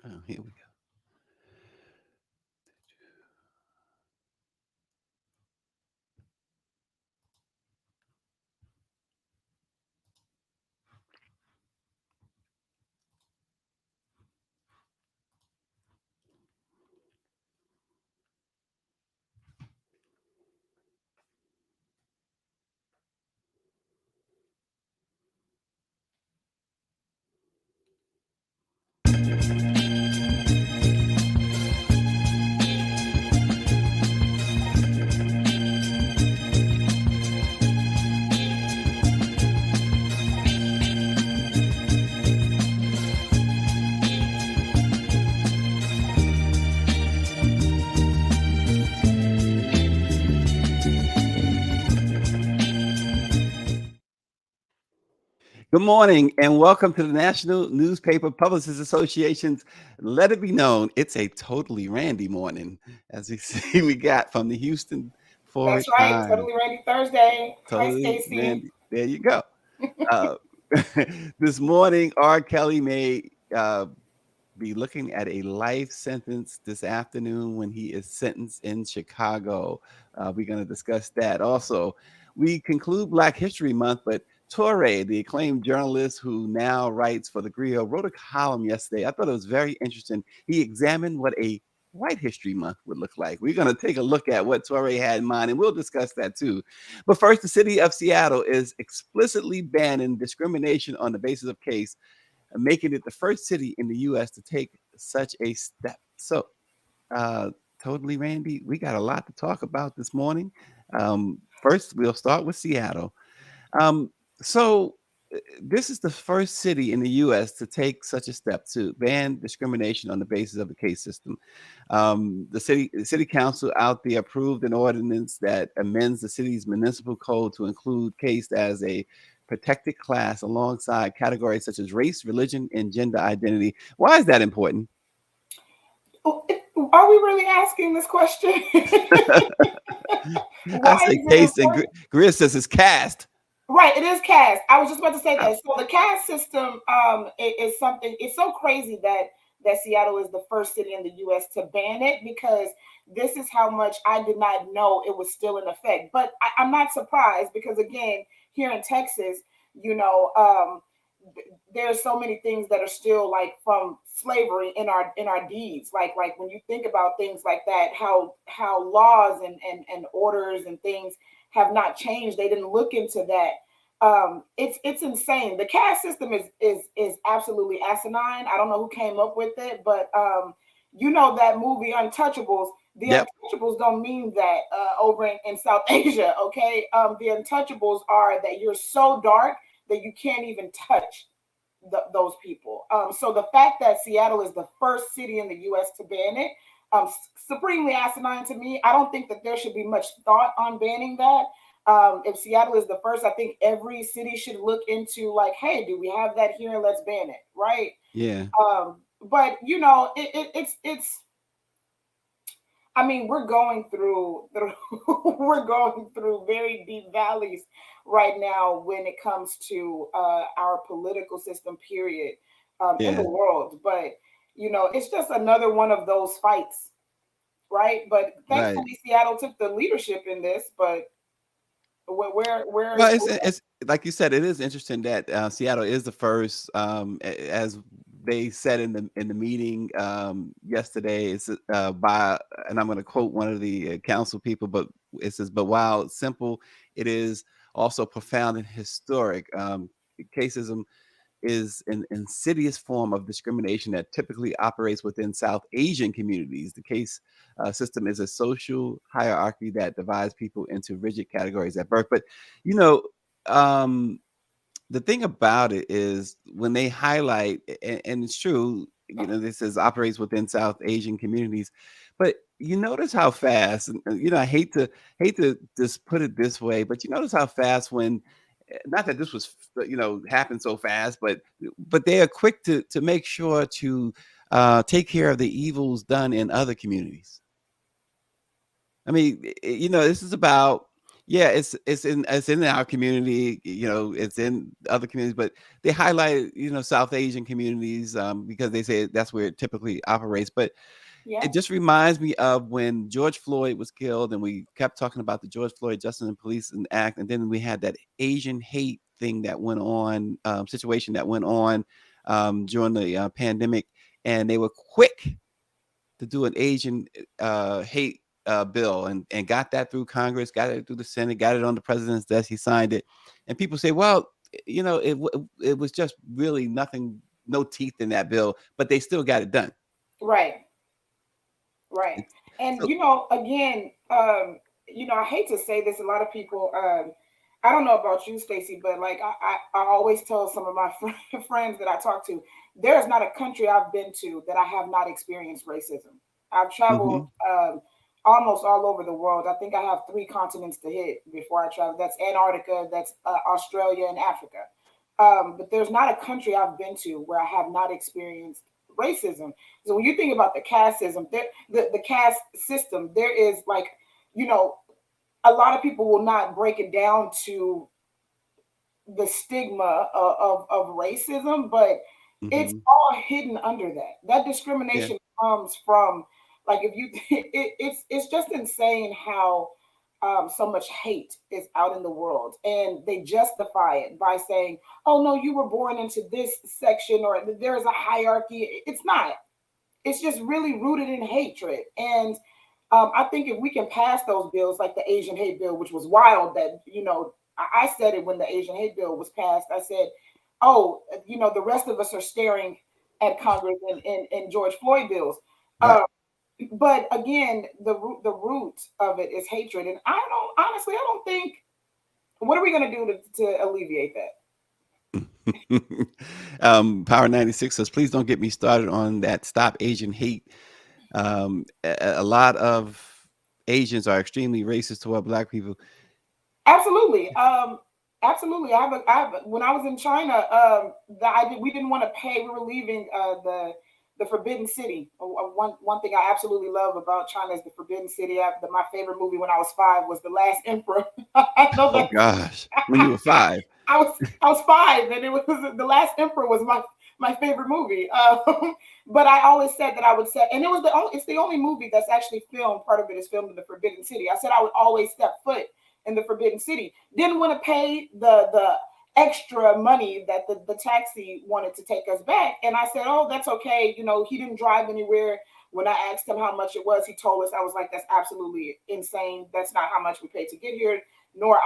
Oh, here we go. Good morning and welcome to the National Newspaper Publishers Association's Let It Be Known. It's a totally Randy morning, as we see we got from the Houston Forward That's right. Times. Totally Randy Thursday. Hi, Totally Stacy. Randy. There you go. Uh, this morning, R. Kelly may be looking at a life sentence this afternoon when he is sentenced in Chicago. We're going to discuss that. Also, we conclude Black History Month, but Toure, the acclaimed journalist who now writes for the Grio, wrote a column yesterday. I thought it was very interesting. He examined what a White History Month would look like. We're going to take a look at what Toure had in mind, and we'll discuss that too. But first, the city of Seattle is explicitly banning discrimination on the basis of caste, making it the first city in the U.S. to take such a step. So, uh, totally, Randy, we got a lot to talk about this morning. First, we'll start with Seattle. Um, so, this is the first city in the U.S. to take such a step to ban discrimination on the basis of the caste system. The city council out there approved an ordinance that amends the city's municipal code to include caste as a protected class alongside categories such as race, religion, and gender identity. Why is that important? Are we really asking this question? I Why say is it caste, and important? Greer says it's caste. Right, it is caste. I was just about to say that. So the caste system is something. It's so crazy that Seattle is the first city in the U.S. to ban it because this is how much I did not know it was still in effect. But I'm not surprised because again, here in Texas, you know, there's so many things that are still like from slavery in our deeds. Like when you think about things like that, how laws and orders and things have not changed. They didn't look into that. It's insane. The caste system is absolutely asinine. I don't know who came up with it, but you know that movie Untouchables. The Yep. Untouchables don't mean that over in South Asia. Okay, the Untouchables are that you're so dark that you can't even touch those people. So the fact that Seattle is the first city in the U.S. to ban it, supremely asinine to me. I don't think that there should be much thought on banning that. If Seattle is the first, I think every city should look into like, hey, do we have that here? Let's ban it, right? Yeah. But you know, it's. I mean, we're going through we're going through very deep valleys right now when it comes to our political system. Period, in the Yeah. world. But you know, it's just another one of those fights, right? But Right. thankfully, Seattle took the leadership in this. But where is Well, it's like you said, it is interesting that Seattle is the first, as they said in the meeting yesterday. It's by, and I'm going to quote one of the council people, but it says, "But while simple, it is also profound and historic. Caseism is an insidious form of discrimination that typically operates within South Asian communities. The case system is a social hierarchy that divides people into rigid categories at birth." But, you know, um, the thing about it is when they highlight, and it's true, this says operates within South Asian communities, but you notice how fast, and I hate to just put it this way, but you notice how fast when, not that this was, happened so fast, but they are quick to make sure to take care of the evils done in other communities. I mean, this is about, Yeah, it's in our community, it's in other communities, but they highlight, South Asian communities, because they say that's where it typically operates. But Yeah. it just reminds me of when George Floyd was killed, and we kept talking about the George Floyd Justice and Policing Act, and then we had that Asian hate thing that went on, situation that went on, during the pandemic, and they were quick to do an Asian hate bill, and got that through Congress, got it through the Senate, got it on the president's desk. He signed it, and people say, "Well, it was just really nothing, no teeth in that bill," but they still got it done. Right. Right. It's, And so, again, I hate to say this, a lot of people, I don't know about you, Stacey, but like I always tell some of my friends that I talk to, there is not a country I've been to that I have not experienced racism. I've traveled mhm, almost all over the world. I think I have three continents to hit before I travel. That's Antarctica, that's Australia, and Africa. But there's not a country I've been to where I have not experienced racism. So when you think about the caste system, the caste system, there is like, you know, a lot of people will not break it down to the stigma of racism, but it's mhm, all hidden under that. That yeah, discrimination comes from, like, if you it's just insane how so much hate is out in the world, and they justify it by saying, "Oh no, you were born into this section, or there is a hierarchy." It's not. It's just really rooted in hatred. And I think if we can pass those bills, like the Asian hate bill, which was wild, that I said it when the Asian hate bill was passed. I said, "Oh, the rest of us are staring at Congress and George Floyd bills." right. Uh, but again, the root of it is hatred, and I don't honestly, I don't think. What are we going to do to alleviate that? Power 96 says, please don't get me started on that Stop Asian Hate. A lot of Asians are extremely racist toward Black people. Absolutely. Absolutely. When I was in China, we didn't want to pay. We were leaving the Forbidden City. One thing I absolutely love about China is the Forbidden City. My favorite movie when I was 5 was The Last Emperor. I know Oh that. gosh, when you were 5. I was 5, and it was The Last Emperor was my favorite movie. But I always said that I would set, and it's the only movie that's actually filmed. Part of it is filmed in the Forbidden City. I said I would always step foot in the Forbidden City. Didn't want to pay the extra money that the taxi wanted to take us back. And I said, "Oh, that's okay." He didn't drive anywhere. When I asked him how much it was, he told us. I was like, "That's absolutely insane. That's not how much we paid to get here." Nor,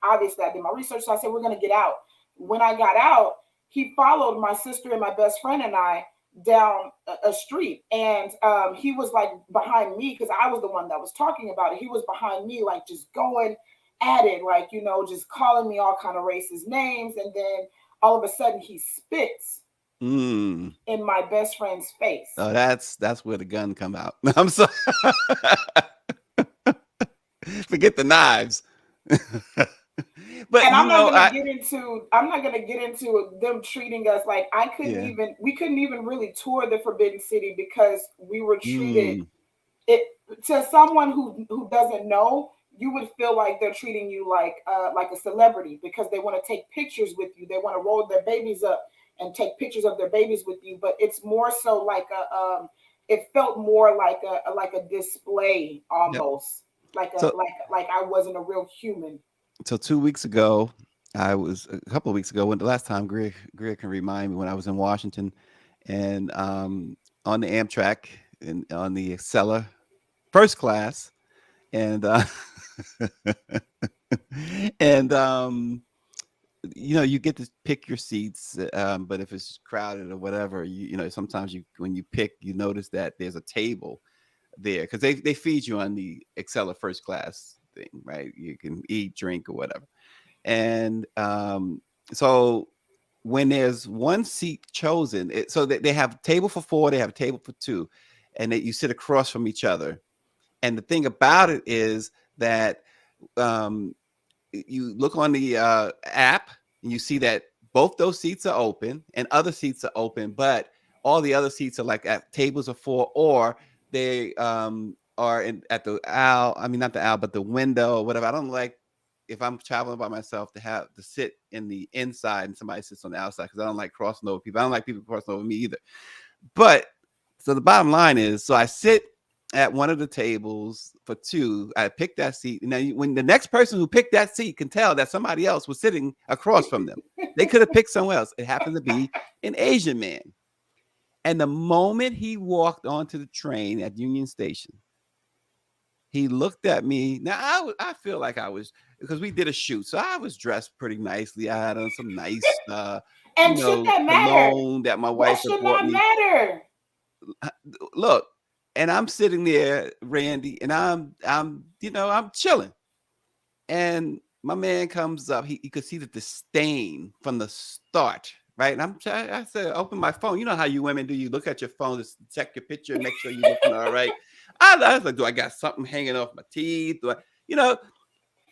obviously, I did my research. So I said, "We're going to get out." When I got out, he followed my sister and my best friend and I down a street, and he was like behind me because I was the one that was talking about it. He was behind me, like just going at it, like just calling me all kind of racist names, and then all of a sudden he spits Mm. in my best friend's face. Oh, that's where the gun come out. I'm sorry. Forget the knives. But And I'm not gonna get into them treating us like yeah. we couldn't even really tour the Forbidden City because we were treated Mm, it to someone who doesn't know. You would feel like they're treating you like a celebrity because they want to take pictures with you. They want to roll their babies up and take pictures of their babies with you. But it's more so like it felt more like a display yep. almost, like So I wasn't a real human. so 2 weeks ago, I was a couple of weeks ago, when the last time Greer can remind me, when I was in Washington, and on the Amtrak, and on the Acela first class, and and you get to pick your seats, but if it's crowded or whatever, sometimes when you pick, you notice that there's a table there, because they feed you on the Acela first class thing, right? You can eat, drink, or whatever. And so when there's one seat chosen, so that they have a table for 4, they have a table for 2, and that you sit across from each other. And the thing about it is that um, you look on the app, and you see that both those seats are open and other seats are open, but all the other seats are like at tables of 4, or they are at the aisle. I mean, not the aisle, but the window or whatever. I don't like if I'm traveling by myself to have to sit in the inside and somebody sits on the outside because I don't like crossing over people. I don't like people crossing over me either. But so the bottom line is, so I sit at one of the tables for two. I pick that seat. Now, when the next person who picked that seat can tell that somebody else was sitting across from them, they could have picked somewhere else. It happened to be an Asian man. And the moment he walked onto the train at Union Station, he looked at me. Now I feel like I was, because we did a shoot, so I was dressed pretty nicely. I had on some nice, And should that matter? cologne that my That wife had should bought not me. matter. Look, and I'm sitting there, Randy, and I'm chilling. And my man comes up. He could see the disdain from the start, right? And I said, open my phone. You know how you women do. You look at your phone to check your picture and make sure you're looking all right. I was like, do I got something hanging off my teeth? Do I, you know?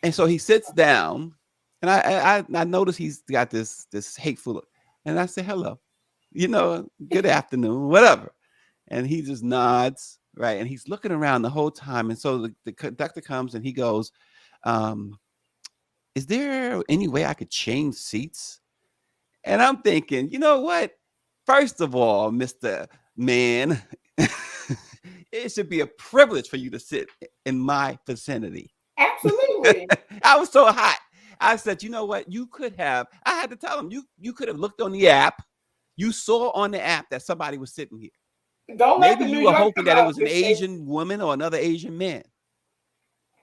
And so he sits down, and I notice he's got this hateful look. And I say, hello, good afternoon, whatever. And he just nods, right? And he's looking around the whole time. And so the conductor comes and he goes, um, is there any way I could change seats? And I'm thinking, you know what? First of all, Mr. Man, it should be a privilege for you to sit in my vicinity. Absolutely. I was so hot. I said, you know what? You could have, I had to tell him, you could have looked on the app. You saw on the app that somebody was sitting here. Don't let Maybe the New you were York hoping come that it out was an this day. Asian woman or another Asian man.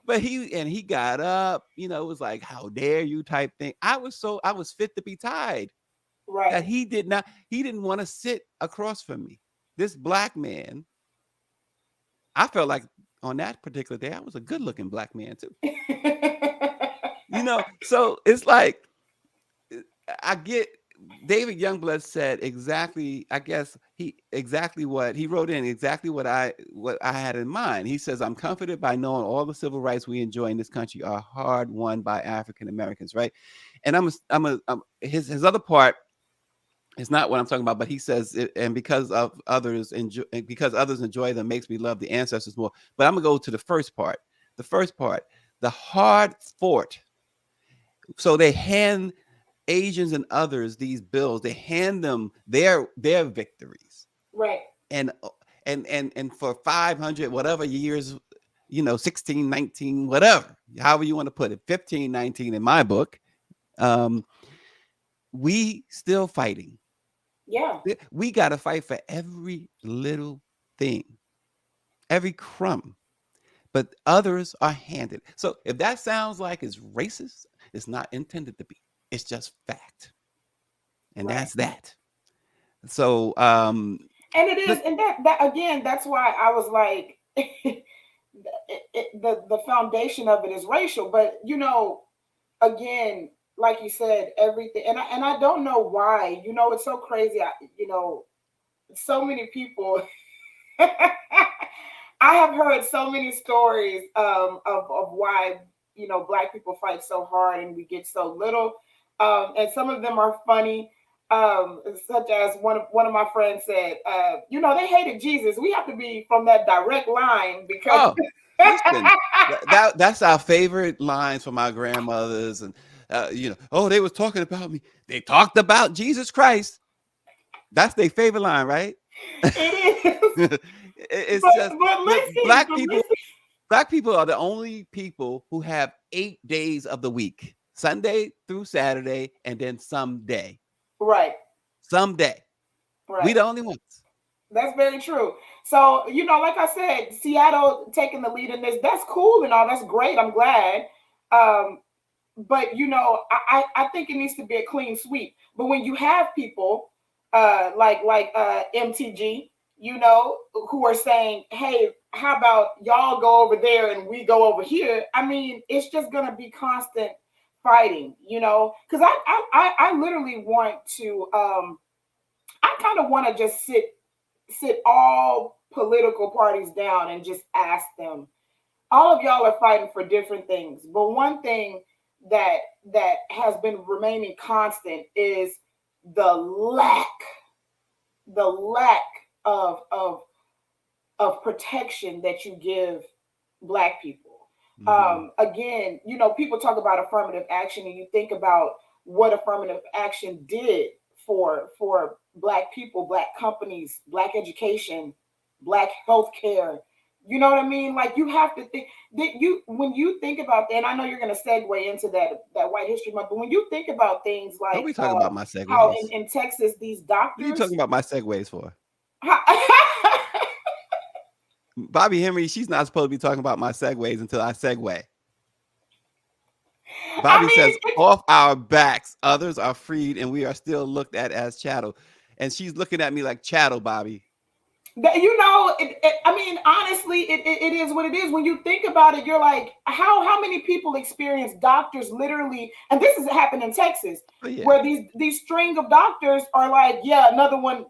But he got up, it was like, how dare you type thing. I was fit to be tied Right. that he didn't want to sit across from me. This black man, I felt like on that particular day, I was a good looking black man too. So it's like, I get David Youngblood said exactly, I guess he exactly what he wrote in exactly what I had in mind. He says, I'm comforted by knowing all the civil rights we enjoy in this country are hard won by African Americans, right? And his other part is not what I'm talking about, but he says, and because others enjoy them makes me love the ancestors more. But I'm gonna go to the first part. The first part, the hard fought. So they hand Asians and others these bills. They hand them their victories, Right. and and for 500 whatever years, 16, 19, whatever, however you want to put it, 15, 19 in my book, um, we still fighting. Yeah. We got to fight for every little thing, every crumb. But others are handed. So if that sounds like it's racist, it's not intended to be. It's just fact. And Right. that's that. So And it is, but and that again, that's why I was like, the foundation of it is racial. But again, like you said, everything, and I don't know why. It's so crazy. So many people. I have heard so many stories of why black people fight so hard and we get so little, and some of them are funny. Such as one of my friends said, they hated Jesus. We have to be from that direct line because oh, listen, that's our favorite lines from our grandmothers, and oh, they was talking about me. They talked about Jesus Christ. That's their favorite line, right? it is. It's But just but but listen, but listen. black people are the only people who have 8 days of the week, Sunday through Saturday, and then someday. Right, Someday. We right. the only ones. That's very true. So, like I said, Seattle taking the lead in this, that's cool and all. That's great. I'm glad. Um, but I think it needs to be a clean sweep. But when you have people like MTG, who are saying, "Hey, how about y'all go over there and we go over here?" I mean, it's just gonna be constant fighting, because I literally want to I kind of want to just sit all political parties down and just ask them, all of y'all are fighting for different things, but one thing that that has been remaining constant is the lack the lack of protection that you give black people. Mm-hmm. Again, people talk about affirmative action, and you think about what affirmative action did for Black people, Black companies, Black education, Black healthcare. You know what I mean? Like, you have to think that when you think about that, and I know you're going to segue into that White History Month, but when you think about things Don't like be talking about my how segues. in Texas these What are you doctors, talking about my segues for? Bobby Henry, she's not supposed to be talking about my segues until I segue. I Bobby says, mean, off our backs, others are freed, and we are still looked at as chattel. And she's looking at me like chattel, Bobby. I mean, honestly, it is what it is. When you think about it, you're like, how many people experience doctors literally, and this has happened in Texas, Oh, yeah. where these string of doctors are like, yeah, another one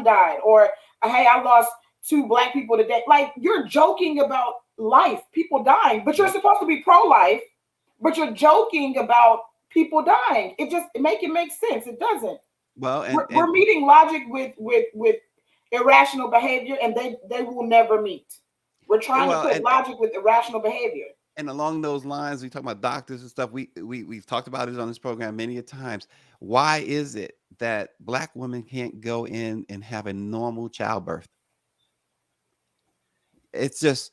died, or hey, I lost two Black people today. Like, you're joking about life, people dying, but you're Yep. supposed to be pro-life, but you're joking about people dying. It makes sense. It doesn't. Well, We're meeting logic with irrational behavior, and they will never meet. We're trying to well, put logic with irrational behavior. and along those lines, we talk about doctors and stuff. We've talked about it on this program many a times. Why is it that Black women can't go in and have a normal childbirth? It's just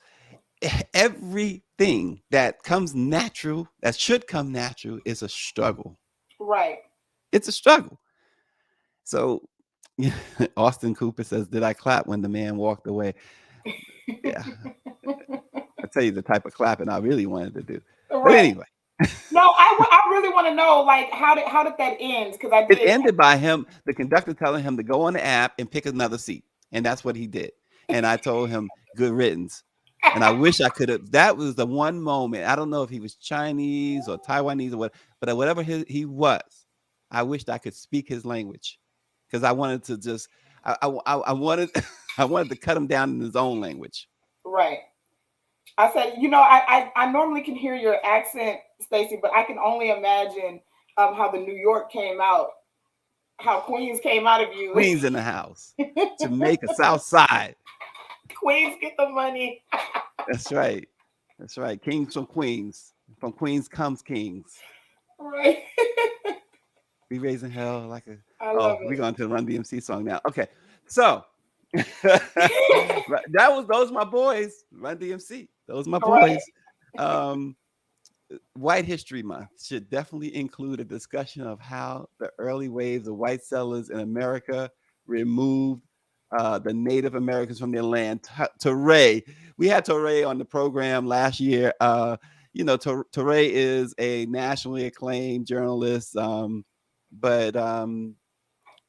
everything that comes natural, that should come natural, is a struggle. Right. It's a struggle. So, Austin Cooper says, "Did I clap when the man walked away?" Yeah, I tell you the type of clapping I really wanted to do. But Right. anyway, No, I really want to know, like, how did that end? Because I it did. ended by him, the conductor telling him to go on the app and pick another seat, and that's what he did. And I told him, "Good riddance." And I wish I could have. That was the one moment. I don't know if he was Chinese or Taiwanese or what, but whatever he was, I wished I could speak his language because I wanted to just, I wanted, I wanted to cut him down in his own language. Right. I said, I normally can hear your accent, Stacey, but I can only imagine how the New York came out, how Queens came out of you. Queens in the house, Jamaica, South Side. Queens get the money. That's right. That's right. Kings from Queens. From Queens comes kings. Right. We raising hell like a. I Oh, love we're it. going to the Run DMC song now. Okay, so those my boys. Run DMC. Those my Right. boys. Um, White History Month should definitely include a discussion of how the early waves of white settlers in America removed the Native Americans from their land. Toure, we had Toure on the program last year. Toure is a nationally acclaimed journalist, but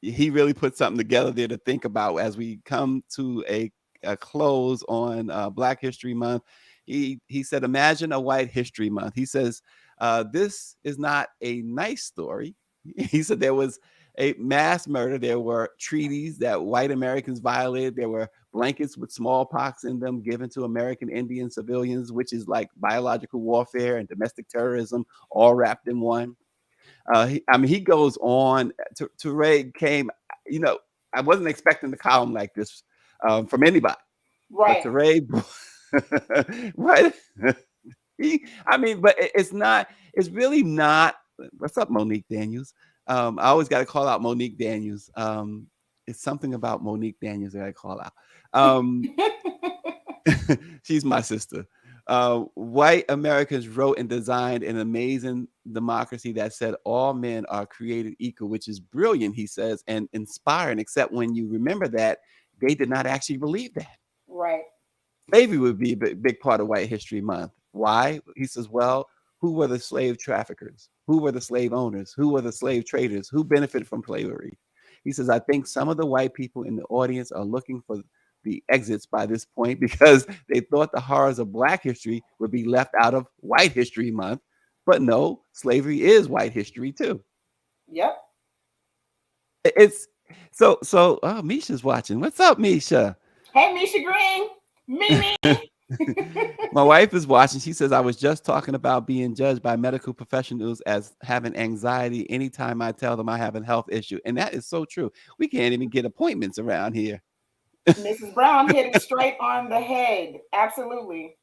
he really put something together there to think about as we come to a close on Black History Month. He said, "Imagine a White History Month." He says, "This is not a nice story." He said there was a mass murder. There were treaties that white Americans violated. There were blankets with smallpox in them given to American Indian civilians, which is like biological warfare and domestic terrorism, all wrapped in one. He goes on. Toure came. You know, I wasn't expecting the column like this from anybody, but Right. Toure, right? But it's not. It's really not. What's up, Monique Daniels? I always got to call out Monique Daniels. It's something about Monique Daniels that I call out. Um, She's my sister. White Americans wrote and designed an amazing democracy that said all men are created equal, which is brilliant, he says, and inspiring, except when you remember that they did not actually believe that. Right. Slavery would be a big part of White History Month. Why? He says, well, who were the slave traffickers? Who were the slave owners? Who were the slave traders? Who benefited from slavery? He says, I think some of the white people in the audience are looking for the exits by this point because they thought the horrors of Black history would be left out of White History Month. But no, slavery is white history too. Yep. It's oh, Misha's watching. What's up, Misha? Hey, Misha Green. Mimi. My wife is watching. She says, I was just talking about being judged by medical professionals as having anxiety anytime I tell them I have a health issue. And that is so true. We can't even get appointments around here. Mrs. Brown hit it straight on the head. Absolutely.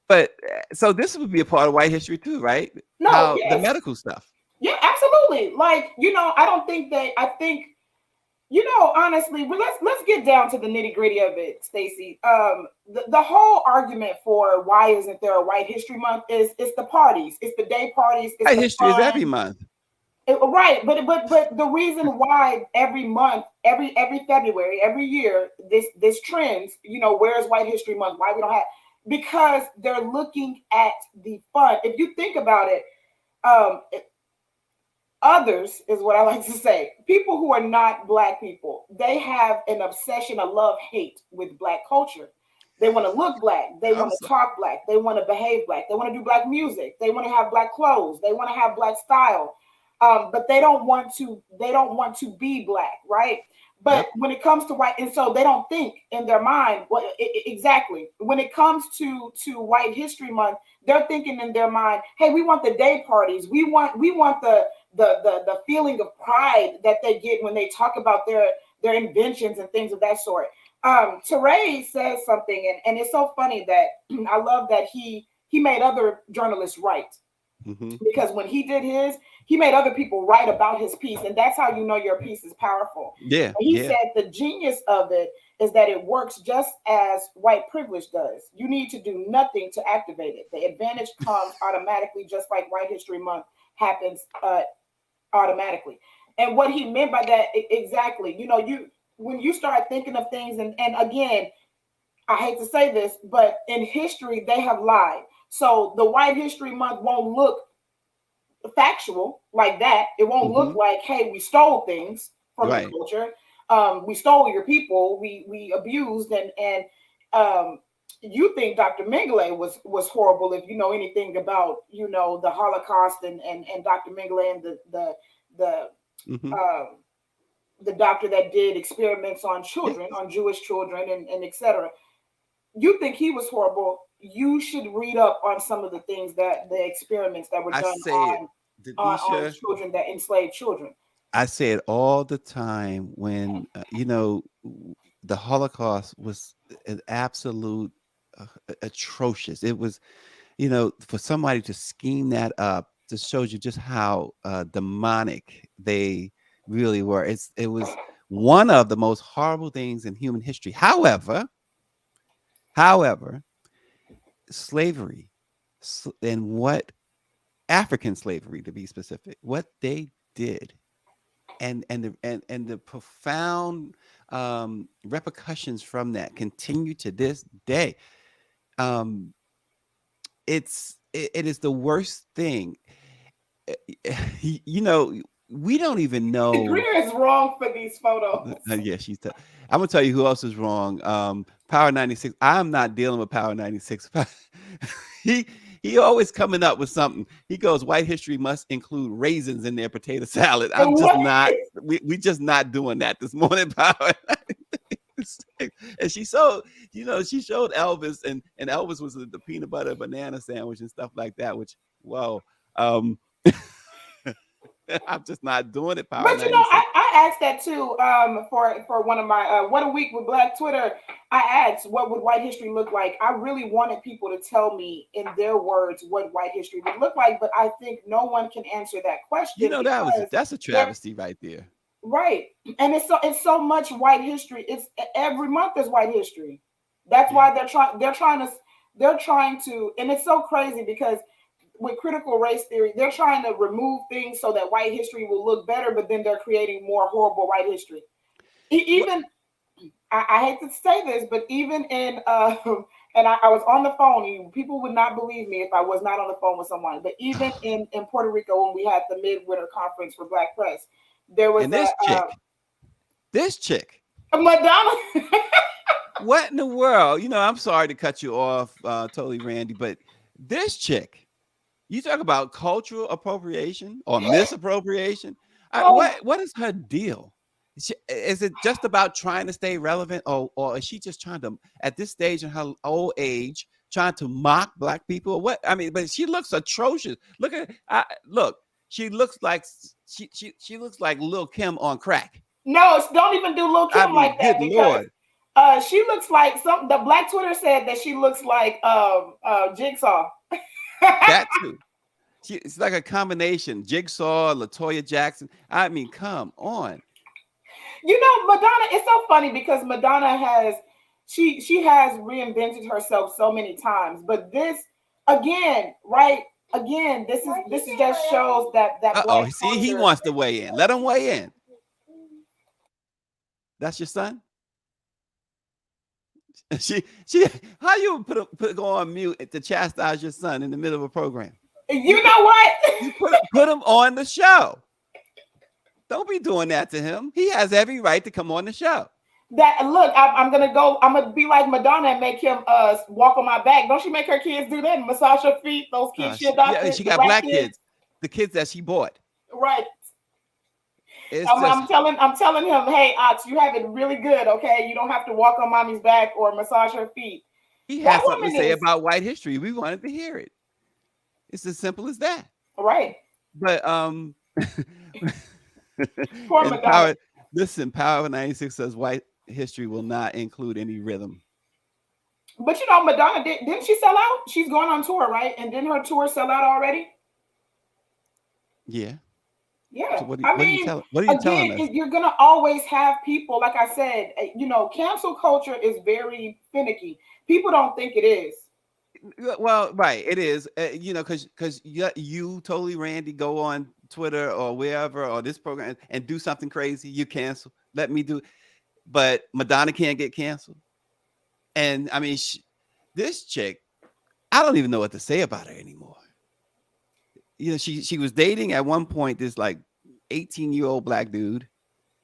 But so this would be a part of white history too, right? No, How the yes, medical stuff. yeah, absolutely. Like, I don't think I think, honestly, well, let's get down to the nitty gritty of it, Stacey. The whole argument for why isn't there a White History Month is it's the parties, it's the day parties, it's White the history is every fun. month. Right, but the reason why every month, every February, every year, this trends, where's White History Month? Why we don't have? Because they're looking at the fun. If you think about it, um, others is what I like to say. People who are not black people, they have an obsession, a love hate with black culture. They want to look black. They I'm want to so, talk black. They want to behave black. They want to do black music. They want to have black clothes. They want to have black style. But they don't want to. They don't want to be black, right? But yep. when it comes to white, and so they don't think in their mind what exactly. When it comes to White History Month, they're thinking in their mind, "Hey, we want the day parties. We want the feeling of pride that they get when they talk about their inventions and things of that sort." Toure says something, and it's so funny that I love that he made other journalists write, Hmm. because when he did his, he made other people write about his piece, and that's how you know your piece is powerful. Yeah, And he yeah. said the genius of it is that it works just as white privilege does. You need to do nothing to activate it. The advantage comes automatically, just like White History Month happens automatically. And what he meant by that, exactly, you when you start thinking of things, and again, I hate to say this, but in history they have lied. So the White History Month won't look factual like that. It won't look Hmm. like, hey, we stole things from your Right. culture. We stole your people. We abused, and you think Dr. Mengele was horrible if you know anything about the Holocaust, and Dr. Mengele and the Hmm. um, the doctor that did experiments on Yeah. children, on Jewish children, and etc. You think he was horrible? You should read up on some of the things that the experiments that were I done say it, on Denisha. children, that enslaved children. I say it all the time when the Holocaust was an absolute atrocious. It was, for somebody to scheme that up just shows you just how demonic they really were. It was one of the most horrible things in human history. However, slavery and what African slavery, to be specific, what they did, and the profound repercussions from that continue to this day. Um, it is the worst thing. You know, we don't even know. Greer is wrong for these photos. Yeah, I'm gonna tell you who else is wrong. Power 96. I'm not dealing with Power 96. he he always coming up with something. He goes, white history must include raisins in their potato salad. I'm just What? not. We just not doing that this morning, Power. And she showed Elvis, and Elvis was the peanut butter banana sandwich and stuff like that. Which, whoa, um, I'm just not doing it. Power But 96. I asked that too. For one of my What a Week with Black Twitter, I asked what would white history look like. I really wanted people to tell me in their words what white history would look like, but I think no one can answer that question because That's a they're travesty right there. right. And it's so much white history. It's every month is white history. That's Yeah. why they're trying to, and it's so crazy because with critical race theory, they're trying to remove things so that white history will look better, but then they're creating more horrible white history. What? Even I hate to say this, but even in and I was on the phone. People would not believe me if I was not on the phone with someone. But even in Puerto Rico, when we had the midwinter conference for Black Press, there was And this chick, a Madonna. what in the world? I'm sorry to cut you off, totally, Randy, but this chick, you talk about cultural appropriation or misappropriation. Oh, What is her deal? Is it just about trying to stay relevant, or is she just trying to, at this stage in her old age, trying to mock black people? What I mean, but she looks atrocious. Look. She looks like she looks like Lil Kim on crack. no, don't even do Lil I Kim mean, like good that because lord. She looks like some. The Black Twitter said that she looks like Jigsaw. That too. It's like a combination. Jigsaw, Latoya Jackson. I mean, come on. You know, Madonna. It's so funny because Madonna has she has reinvented herself so many times, but this again, right? Again, this is just shows that Black Uh-oh. See, he culture. wants to weigh in. Let him weigh in. That's your son? She how you go on mute to chastise your son in the middle of a program? You know what? You put him on the show. Don't be doing that to him. He has every right to come on the show. That look, I'm gonna go. I'm gonna be like Madonna and make him walk on my back. Don't she make her kids do that? Massage her feet. Those kids she Yeah, adopted. she The got black black kids, the kids that she bought. Right. It's I'm just telling him, hey, Ox, you have it really good. Okay, you don't have to walk on mommy's back or massage her feet. he That has something to woman say is about white history. We wanted to hear it. It's as simple as that. right. But Poor and Madonna. Power 96 says white history will not include any rhythm. But you know, Madonna didn't she sell out? She's going on tour, right? And didn't her tour sell out already? Yeah. So Yeah. what I are you mean, telling again, us? you're gonna always have people, like I said, you know, cancel culture is very finicky. People don't think it is. Well, right, it is. Because you totally Randy go on Twitter or wherever or this program and do something crazy, you cancel. Let me do. But Madonna can't get canceled. And I mean, this chick, I don't even know what to say about her anymore. She was dating at one point this like 18-year-old black dude,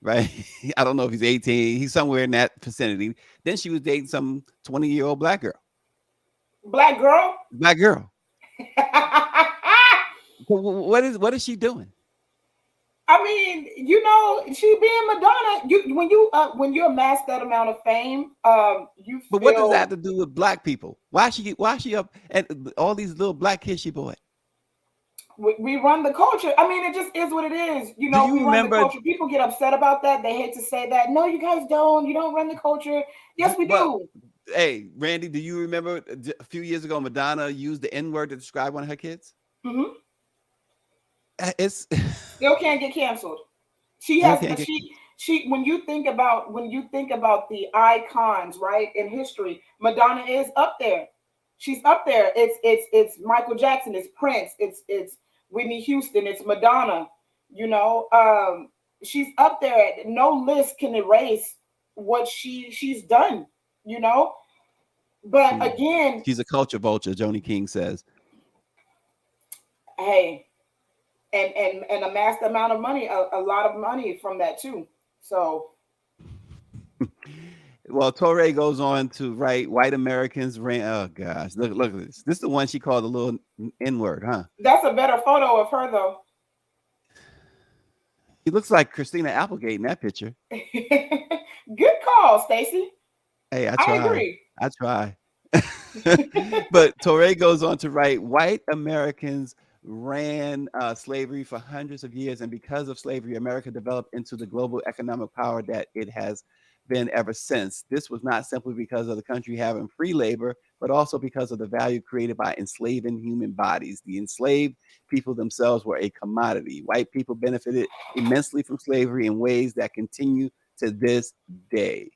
right? I don't know if he's 18. He's somewhere in that vicinity. Then she was dating some 20-year-old black girl. Black girl. Black girl. What is she doing? I mean, you know, she being Madonna. When you amass that amount of fame, you But what does that have feel to do with black people? Why she up and all these little black kids she bought? we run the culture. I mean, it just is what it is. You Do know, you we run the remember? culture. People get upset about that. They hate to say that. No, you guys don't. You don't run the culture. Yes, we Well, do. hey, Randy, do you remember a few years ago Madonna used the N-word to describe one of her kids? Hmm. It's Still can't get canceled. She still has, can't but get. she. When you think about the icons, right, in history, Madonna is up there. She's up there. It's Michael Jackson. It's Prince. It's Whitney Houston. It's Madonna. You know, she's up there. No list can erase what she's done. You know, but again, She's a culture vulture, Joni King says. hey, and amassed amount of money, a lot of money from that too. So Well, Toure goes on to write white Americans ran. Oh gosh, look at this. This is the one she called a little N-word, huh? that's a better photo of her though. He looks like Christina Applegate in that picture. Good call, Stacy. Hey, I I try. agree. I try. But Toure goes on to write white Americans ran slavery for hundreds of years. And because of slavery, America developed into the global economic power that it has been ever since. This was not simply because of the country having free labor, but also because of the value created by enslaving human bodies. The enslaved people themselves were a commodity. White people benefited immensely from slavery in ways that continue to this day.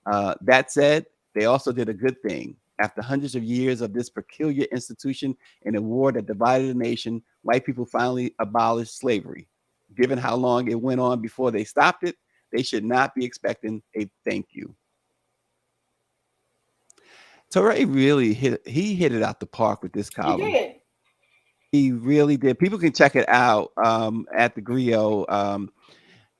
That said, they also did a good thing. After hundreds of years of this peculiar institution in a war that divided the nation, white people finally abolished slavery. Given how long it went on before they stopped it, they should not be expecting a thank you. Toure really hit it out the park with this He column. did. He really did. People can check it out at the Grio.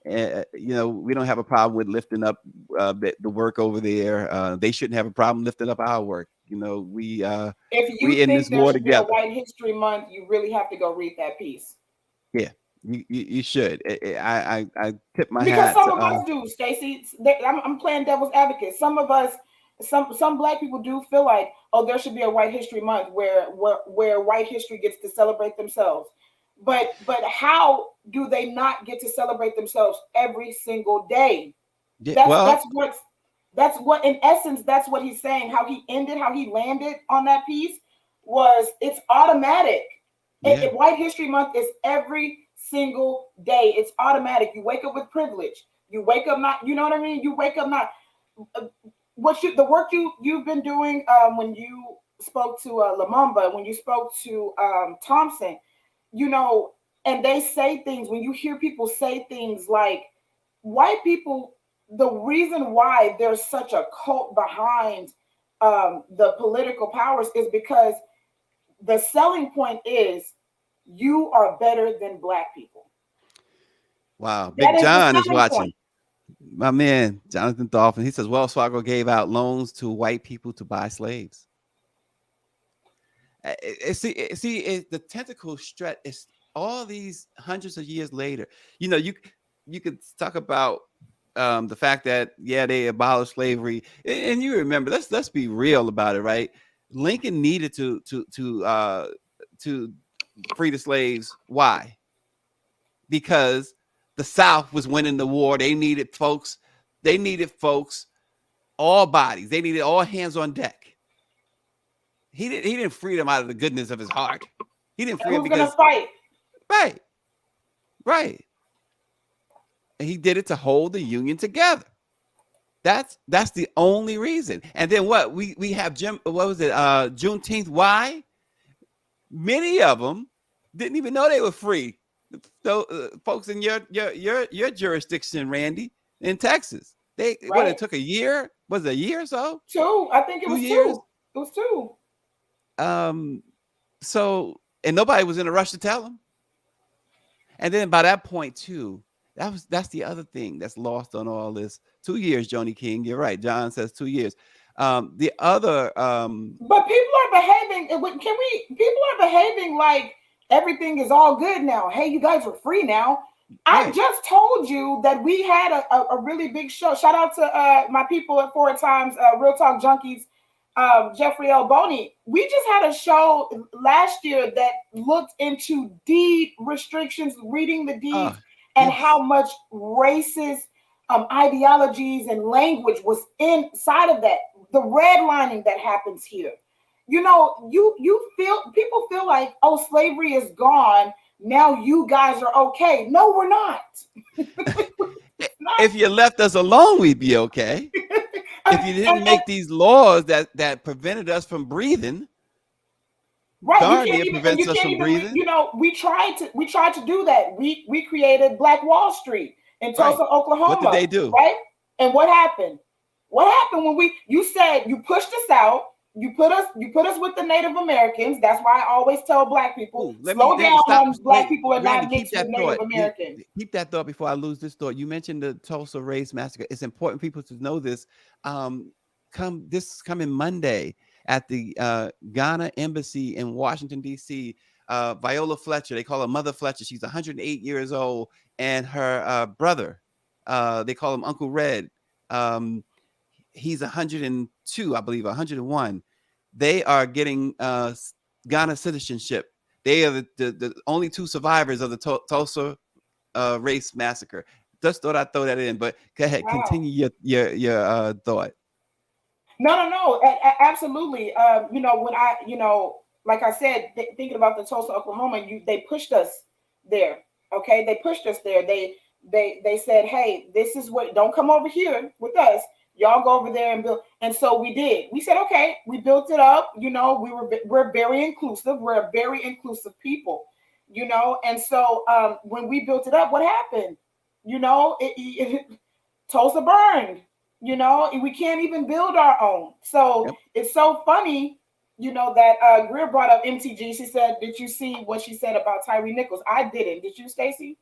We don't have a problem with lifting up the work over there. They shouldn't have a problem lifting up our work. We If you in this think there war should be a together. White History Month, you really have to go read that piece. Yeah, you should. I tip my Because hat some to. of us do, Stacey. I'm playing devil's advocate. Some of us, some black people do feel like, oh, there should be a White History Month where white history gets to celebrate themselves. But how do they not get to celebrate themselves every single day? Yeah, That's well, that's what. That's what, in essence, that's what he's saying. How he ended, how he landed on that piece was it's automatic. Yeah. White History Month is every single day. It's automatic. You wake up with privilege. You wake up not, you know what I mean? You wake up not uh, what you the work you've been doing when you spoke to Lamumba, when you spoke to Thompson, you know, and they say things when you hear people say things like white people, the reason why there's such a cult behind the political powers is because the selling point is you are better than black people. Wow. That Big is the John is selling watching. point. My man, Jonathan Dolphin. He says Wells Fargo gave out loans to white people to buy slaves. The tentacle stretch is all these hundreds of years later. You know, you could talk about the fact that yeah they abolished slavery, and you remember let's be real about it, right? Lincoln needed to free the slaves. Why? Because the South was winning the war. They needed folks. They needed folks, all bodies. They needed all hands on deck. He didn't free them out of the goodness of his heart. He didn't free them Who's gonna because fight? right, right. And he did it to hold the Union together. That's the only reason. And then what we have Jim, what was it? Juneteenth. Why? Many of them didn't even know they were free. So folks in your jurisdiction, Randy, in Texas, it Right? took a year. Was it a year or so? Two. I think it Two was years. two. It was two. Um. So and nobody was in a rush to tell them. And then by that point too, that's the other thing that's lost on all this. 2 years, Joni King. You're right. John says 2 years. The other But people are behaving. Can we? People are behaving like everything is all good now. Hey, you guys are free now. I right. just told you that we had a really big show. Shout out to my people at Four Times Real Talk Junkies, Jeffrey L. Boney. We just had a show last year that looked into deed restrictions, reading the deeds, Oh, and yes. how much racist ideologies and language was inside of that. The redlining that happens here. You know, you feel people feel like, oh, slavery is gone. Now you guys are okay. No, we're not. Not. If you left us alone, we'd be okay. If you didn't And make these laws that prevented us from breathing, right, you darn can't near even, and prevents you us can't from even. breathing. You know, we tried to do that. We created Black Wall Street in Right. Tulsa, What did Oklahoma, they do? right? And what happened? What happened when we? You said you pushed us out. You put us with the Native Americans. That's why I always tell Black people Ooh, slow let me down stop. on Black Wait, people and Randy, not keep mix with that Native thought. Americans. Keep that thought before I lose this thought. You mentioned the Tulsa race massacre. It's important people to know this. This coming Monday at the Ghana Embassy in Washington D.C. Viola Fletcher, they call her Mother Fletcher. She's 108 years old, and her brother, they call him Uncle Red. Um, he's 102, I believe, 101. They are getting Ghana citizenship. They are the only two survivors of the Tulsa race massacre. Just thought I'd throw that in, but go ahead, Wow. continue your thought. No, no, no. Absolutely. You know, when like I said, thinking about the Tulsa, Oklahoma, they pushed us there. Okay, they pushed us there. They said, hey, this is what. Don't come over here with us. Y'all go over there and build. And so we did. We said, okay, we built it up. You know, we're very inclusive. We're a very inclusive people. You know, and so when we built it up, what happened? You know, Tulsa burned. You know, and we can't even build our own. So Yep. it's so funny, you know, that Greer brought up MTG. She said, "Did you see what she said about Tyree Nichols?" I didn't. Did you, Stacy?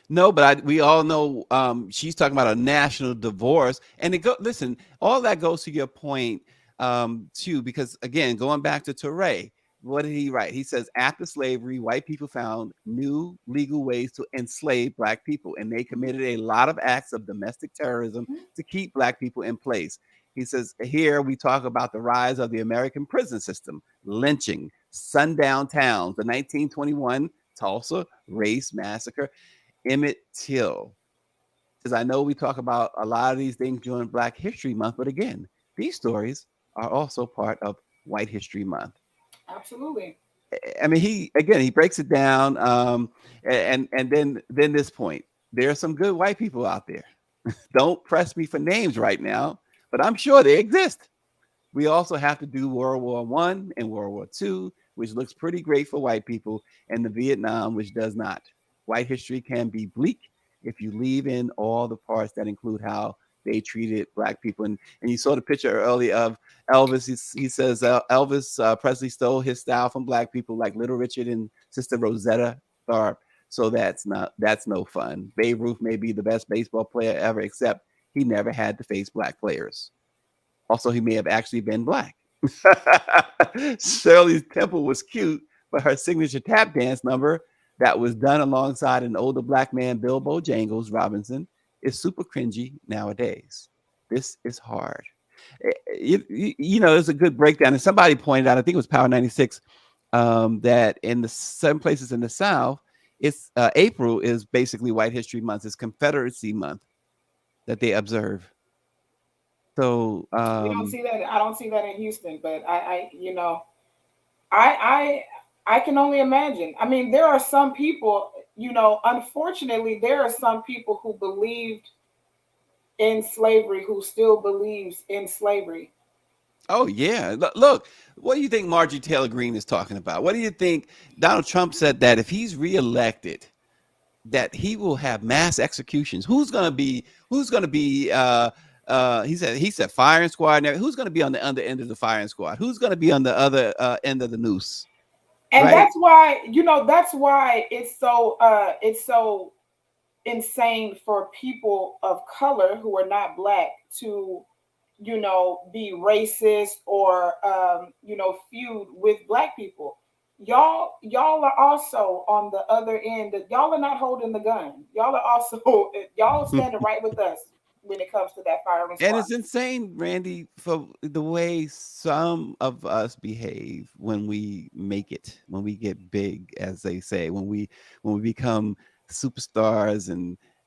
No, but we all know she's talking about a national divorce, and listen, all that goes to your point too, because again, going back to Toure, what did he write? He says after slavery, white people found new legal ways to enslave black people, and they Mhm, committed a lot of acts of domestic terrorism mhm. to keep black people in place. He says here we talk about the rise of the American prison system, lynching, sundown towns, the 1921 Tulsa race massacre, Emmett Till. Because I know we talk about a lot of these things during Black History Month, but again, these stories are also part of White History Month. Absolutely. I mean, he breaks it down, and then this point, there are some good white people out there. Don't press me for names right now, but I'm sure they exist. We also have to do World War One and World War Two, which looks pretty great for white people, and the Vietnam, which does not. White history can be bleak if you leave in all the parts that include how they treated black people. And you saw the picture earlier of Elvis. He says Elvis Presley stole his style from black people, like Little Richard and Sister Rosetta Tharpe. So that's no fun. Babe Ruth may be the best baseball player ever, except he never had to face black players. Also, he may have actually been black. Shirley Temple was cute, but her signature tap dance number that was done alongside an older black man, Bill Bojangles Robinson, is super cringy nowadays. This is hard. There's a good breakdown. And somebody pointed out, I think it was Power 96, that in the some places in the South, it's April is basically White History Month. It's Confederacy Month that they observe. So We don't see that. I don't see that in Houston, but I I can only imagine. I mean, there are some people, unfortunately, there are some people who believed in slavery who still believes in slavery. oh yeah, look, what do you think Marjorie Taylor Greene is talking about? What do you think Donald Trump said that if he's reelected, that he will have mass executions? Who's going to be he said firing squad. Now, who's going to be on the under end of the firing squad? Who's going to be on the other end of the noose? And Right? that's why it's so insane for people of color who are not black to be racist or feud with black people. Y'all are also on the other end. Y'all are not holding the gun. Y'all are also y'all standing right with us when it comes to that firing And squad. it's insane, Randy, for the way some of us behave when we make it, when we get big, as they say, when we become superstars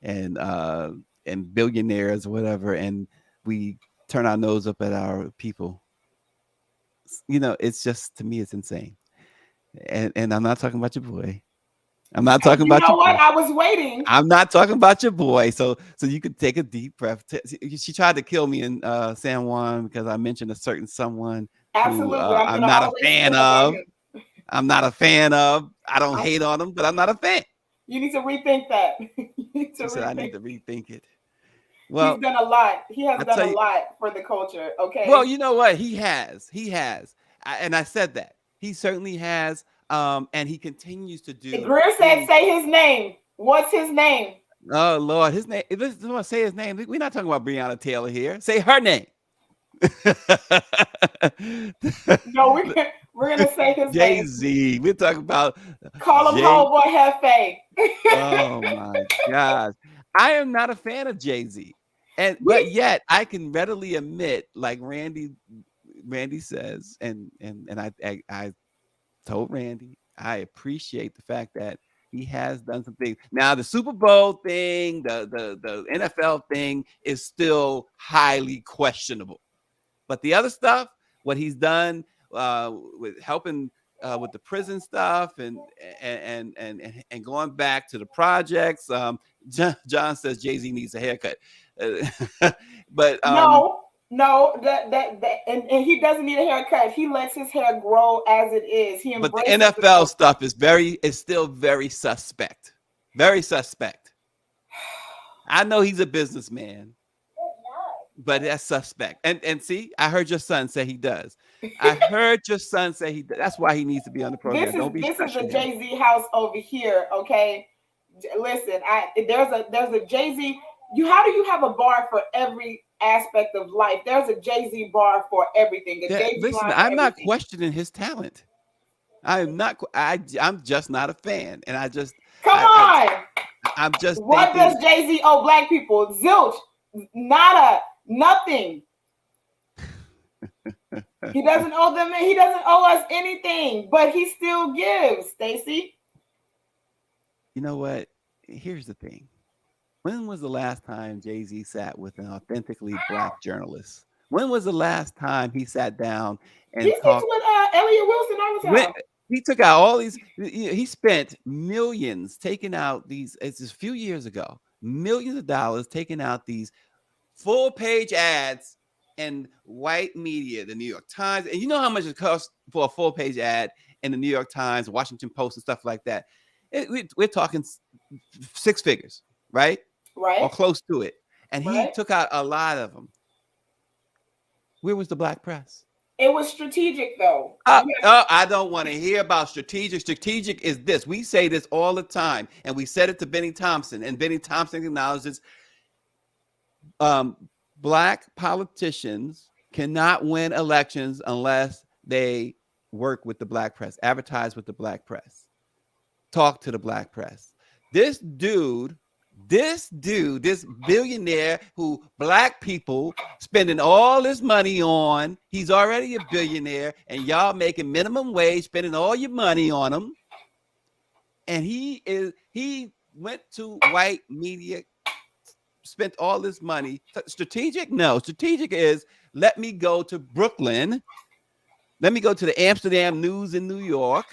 and billionaires or whatever, and we turn our nose up at our people. It's just, to me, it's insane. And I'm not talking about your boy. I'm not And talking you about know your what? boy. I was waiting. I'm not talking about your boy. So you could take a deep breath. She tried to kill me in San Juan because I mentioned a certain someone who Absolutely. I'm I'm gonna not a always fan think about of. him. I'm not a fan of. I don't I, hate on him, but I'm not a fan. you need to rethink that. You need to She said I need rethink. to rethink it. He's Well, done a lot. He has I done tell a you. lot for the culture. Well, Okay. you know what? He has. He has. And I said that. He certainly has. And he continues to do Greer said, things. "Say his name. What's his name?" Oh Lord, his name. Let's want to say his name. We're not talking about Breonna Taylor here. Say her name. No, we're gonna say his Jay name. Z. We're talking about Call him Jay. homeboy Hefe. Oh my gosh, I am not a fan of Jay Z, and but we yet I can readily admit, like Randy says, and I told Randy, I appreciate the fact that he has done some things. Now the Super Bowl thing, the NFL thing is still highly questionable. But the other stuff, what he's done with helping with the prison stuff and going back to the projects. John says Jay Z needs a haircut, but no, no, that and he doesn't need a haircut. He lets his hair grow as it is. He but the embraces the NFL culture. stuff is still very suspect, very suspect. I know he's a businessman, but that's suspect. And see, I heard your son say he does. I heard your son say he does. That's why he needs to be on the this program. is Don't be this is a pressuring him. Jay Z house over here. Okay, listen, there's a Jay Z. How do you have a bar for every aspect of life? There's a Jay Z bar for everything. A Jay Z Listen, line for I'm not everything. questioning his talent. I'm not. I'm just not a fan, and Come I on. I'm just What does thinking. Jay Z owe black people? Zilch, nada, nothing. He doesn't owe them. He doesn't owe us anything, but he still gives. Stacy. You know what? Here's the thing. When was the last time Jay-Z sat with an authentically black journalist? When was the last time he sat down He and sits talked? with Elliot Wilson all the When time. he took out all these, he spent millions taking out these. It's just a few years ago, millions of dollars taking out these full page ads in white media, the New York Times, and you know how much it costs for a full page ad in the New York Times, Washington Post, and stuff like that. We're talking six figures, right? Or Right, close to it. And he right. took out a lot of them. Where was the black press? It was strategic, though. You have to. I don't want to hear about strategic. Strategic is this. We say this all the time, and we said it to Benny Thompson, and Benny Thompson acknowledges um, black politicians cannot win elections unless they work with the black press, advertise with the black press, talk to the black press. This dude, this billionaire who black people spending all this money on, he's already a billionaire, and y'all making minimum wage, spending all your money on him. And he went to white media, spent all this money. Strategic? No. Strategic is let me go to Brooklyn. Let me go to the Amsterdam News in New York,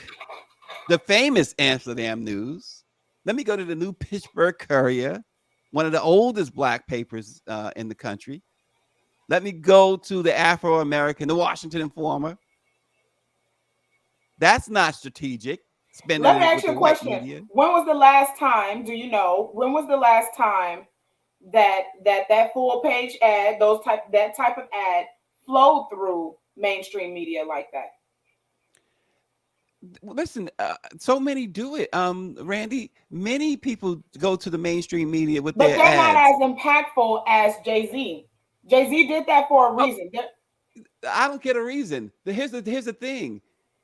the famous Amsterdam News. Let me go to the New Pittsburgh Courier, one of the oldest black papers in the country. Let me go to the Afro-American, the Washington Informer. That's not strategic, spending Let me it ask with you the a white question. media. When was the last time? Do you know when was the last time that full page ad, that type of ad, flowed through mainstream media like that? Listen, so many do it. Randy, many people go to the mainstream media with But their they're not ads. as impactful as Jay Z. Jay Z did that for a Oh, reason. I don't get a reason. Here's the thing.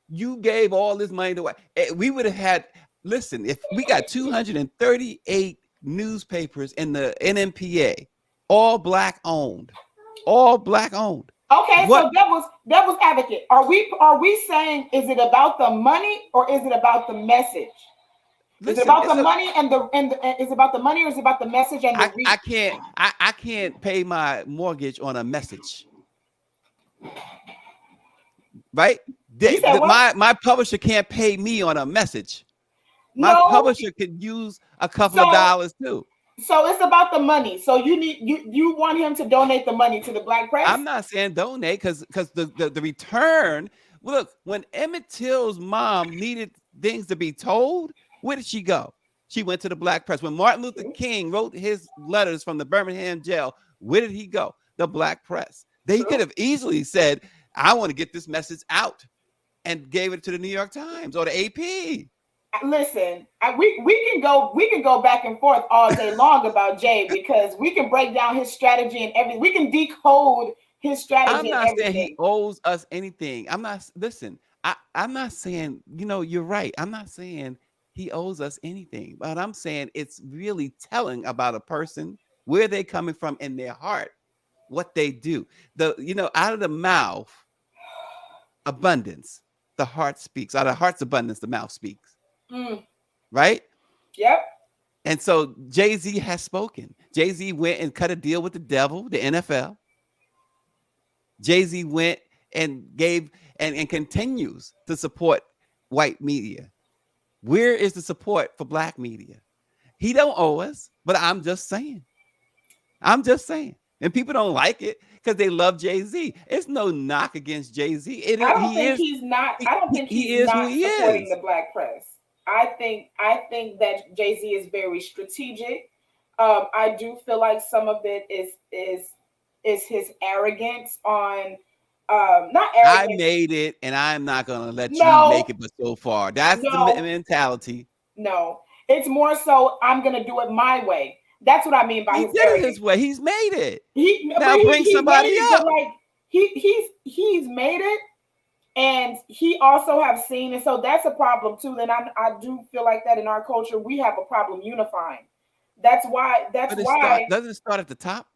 You gave all this money to we would have had. Listen, if we got 238 newspapers in the NMPA, all black owned. Okay, What? so devil's advocate. Are we saying, is it about the money or is it about the message? Is it Listen, about the money is it about the money or is it about the message and the I reach? can't I can't pay my mortgage on a message, right? You said what? My publisher can't pay me on a message. My No. publisher could use a couple of So dollars too. so it's about the money. So you want him to donate the money to the black press? I'm not saying donate because the return. Look, when Emmett Till's mom needed things to be told, where did she go? She went to the black press. When Martin Luther King wrote his letters from the Birmingham jail, where did he go? The black press. They could True. have easily said, I want to get this message out, and gave it to the New York Times or the AP. Listen, we can go back and forth all day long about Jay because we can break down his strategy and everything. We can decode his I'm strategy and not saying he everything. owes us anything. I'm not listen. I'm not saying, you're right. I'm not saying he owes us anything, but I'm saying it's really telling about a person, where they're coming from in their heart, what they do. Out of the mouth, abundance, the heart speaks. Out of the heart's abundance, the mouth speaks. Mm, Right? yep. And so Jay-Z has spoken. Jay-Z went and cut a deal with the devil, the NFL. Jay-Z went and gave and continues to support white media. Where is the support for black media? He don't owe us, but I'm just saying. I'm just saying. And people don't like it because they love Jay-Z. It's no knock against Jay-Z. I don't think he's not. I don't think He he's is who not he supporting is. the black press. I think that Jay Z is very strategic. I do feel like some of it is his arrogance on not I arrogance. made it, and I'm not gonna let you No, make it but so far. That's the no, mentality. no. It's more so I'm gonna do it my way. That's what I mean by He his did it arrogance. his way. He's made it. But Now he bring he made somebody it. But up. like he's made it, and he also have seen, and so that's a problem too. Then I do feel like that in our culture we have a problem unifying. That's why. That's But it start why. doesn't it start at the top?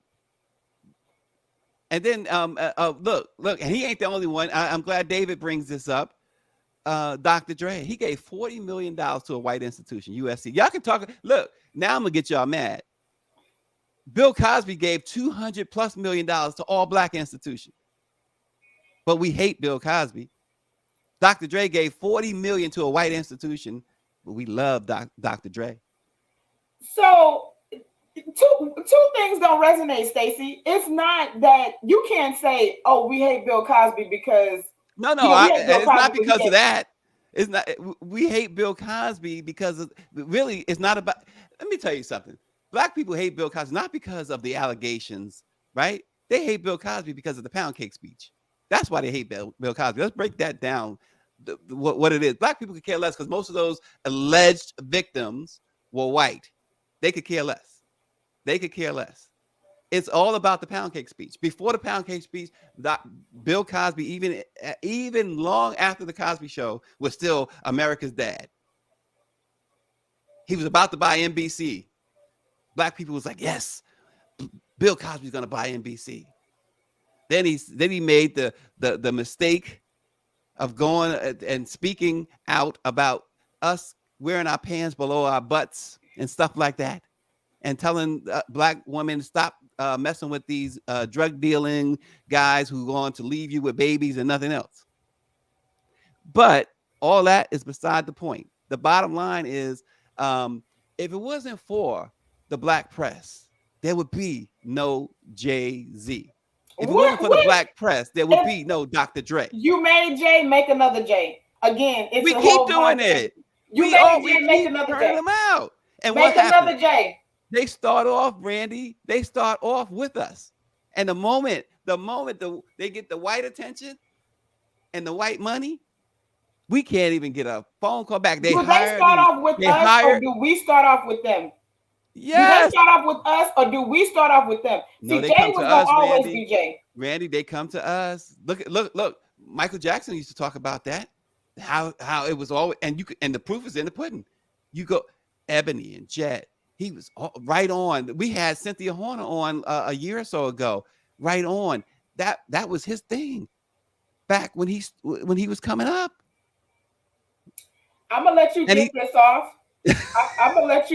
And then look, and he ain't the only one. I'm glad David brings this up. Dr. Dre, he gave $40 million to a white institution, USC. Y'all can talk. Look, now I'm gonna get y'all mad. Bill Cosby gave $200+ million to all black institutions, but we hate Bill Cosby. Dr. Dre gave $40 million to a white institution, but we love Dr. Dre. So two things don't resonate, Stacey. It's not that you can't say, "Oh, we hate Bill Cosby because No, we hate Bill it's not Cosby." because of that. It's not. We hate Bill Cosby because of, really, it's not about. Let me tell you something. Black people hate Bill Cosby not because of the allegations, right? They hate Bill Cosby because of the pound cake speech. That's why they hate Bill Cosby. Let's break that down. What it is. Black people could care less because most of those alleged victims were white. They could care less. They could care less. It's all about the pound cake speech. Before the pound cake speech, Bill Cosby, even long after the Cosby Show, was still America's dad. He was about to buy NBC. Black people was like, yes, Bill Cosby's gonna buy NBC. Then he made the mistake of going and speaking out about us wearing our pants below our butts and stuff like that, and telling black women stop messing with these drug dealing guys who are going to leave you with babies and nothing else. But all that is beside the point. The bottom line is, if it wasn't for the black press, there would be no Jay-Z. If it wasn't for the black press, there would be no Dr. Dre. You made Jay, make another Jay. Again, it's we keep doing it. You made Jay, make another Jay. Them out. And make another Jay. They start off, Randy. They start off with us, and the moment they get the white attention and the white money, we can't even get a phone call back. Do they start off with us, or do we start off with them? Yes. Do they start off with us, or do we start off with them? No, see, Jay was gonna always be Jay. Randy, they come to us. Look. Michael Jackson used to talk about that. How it was always, and the proof is in the pudding. You go Ebony and Jet. He was right on. We had Cynthia Horner on a year or so ago. Right on. That was his thing back when he was coming up. I'm gonna let you get this off. I'm gonna let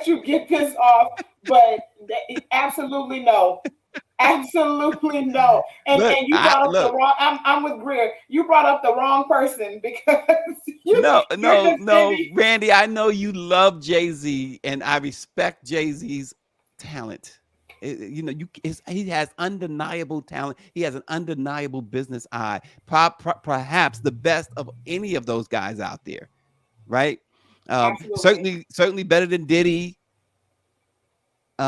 you get this off. But absolutely no. Absolutely no. And you brought up the wrong. I'm with Greer. You brought up the wrong person because no, Randy. I know you love Jay-Z, and I respect Jay-Z's talent. He has undeniable talent. He has an undeniable business eye. Perhaps the best of any of those guys out there, right? Certainly better than Diddy.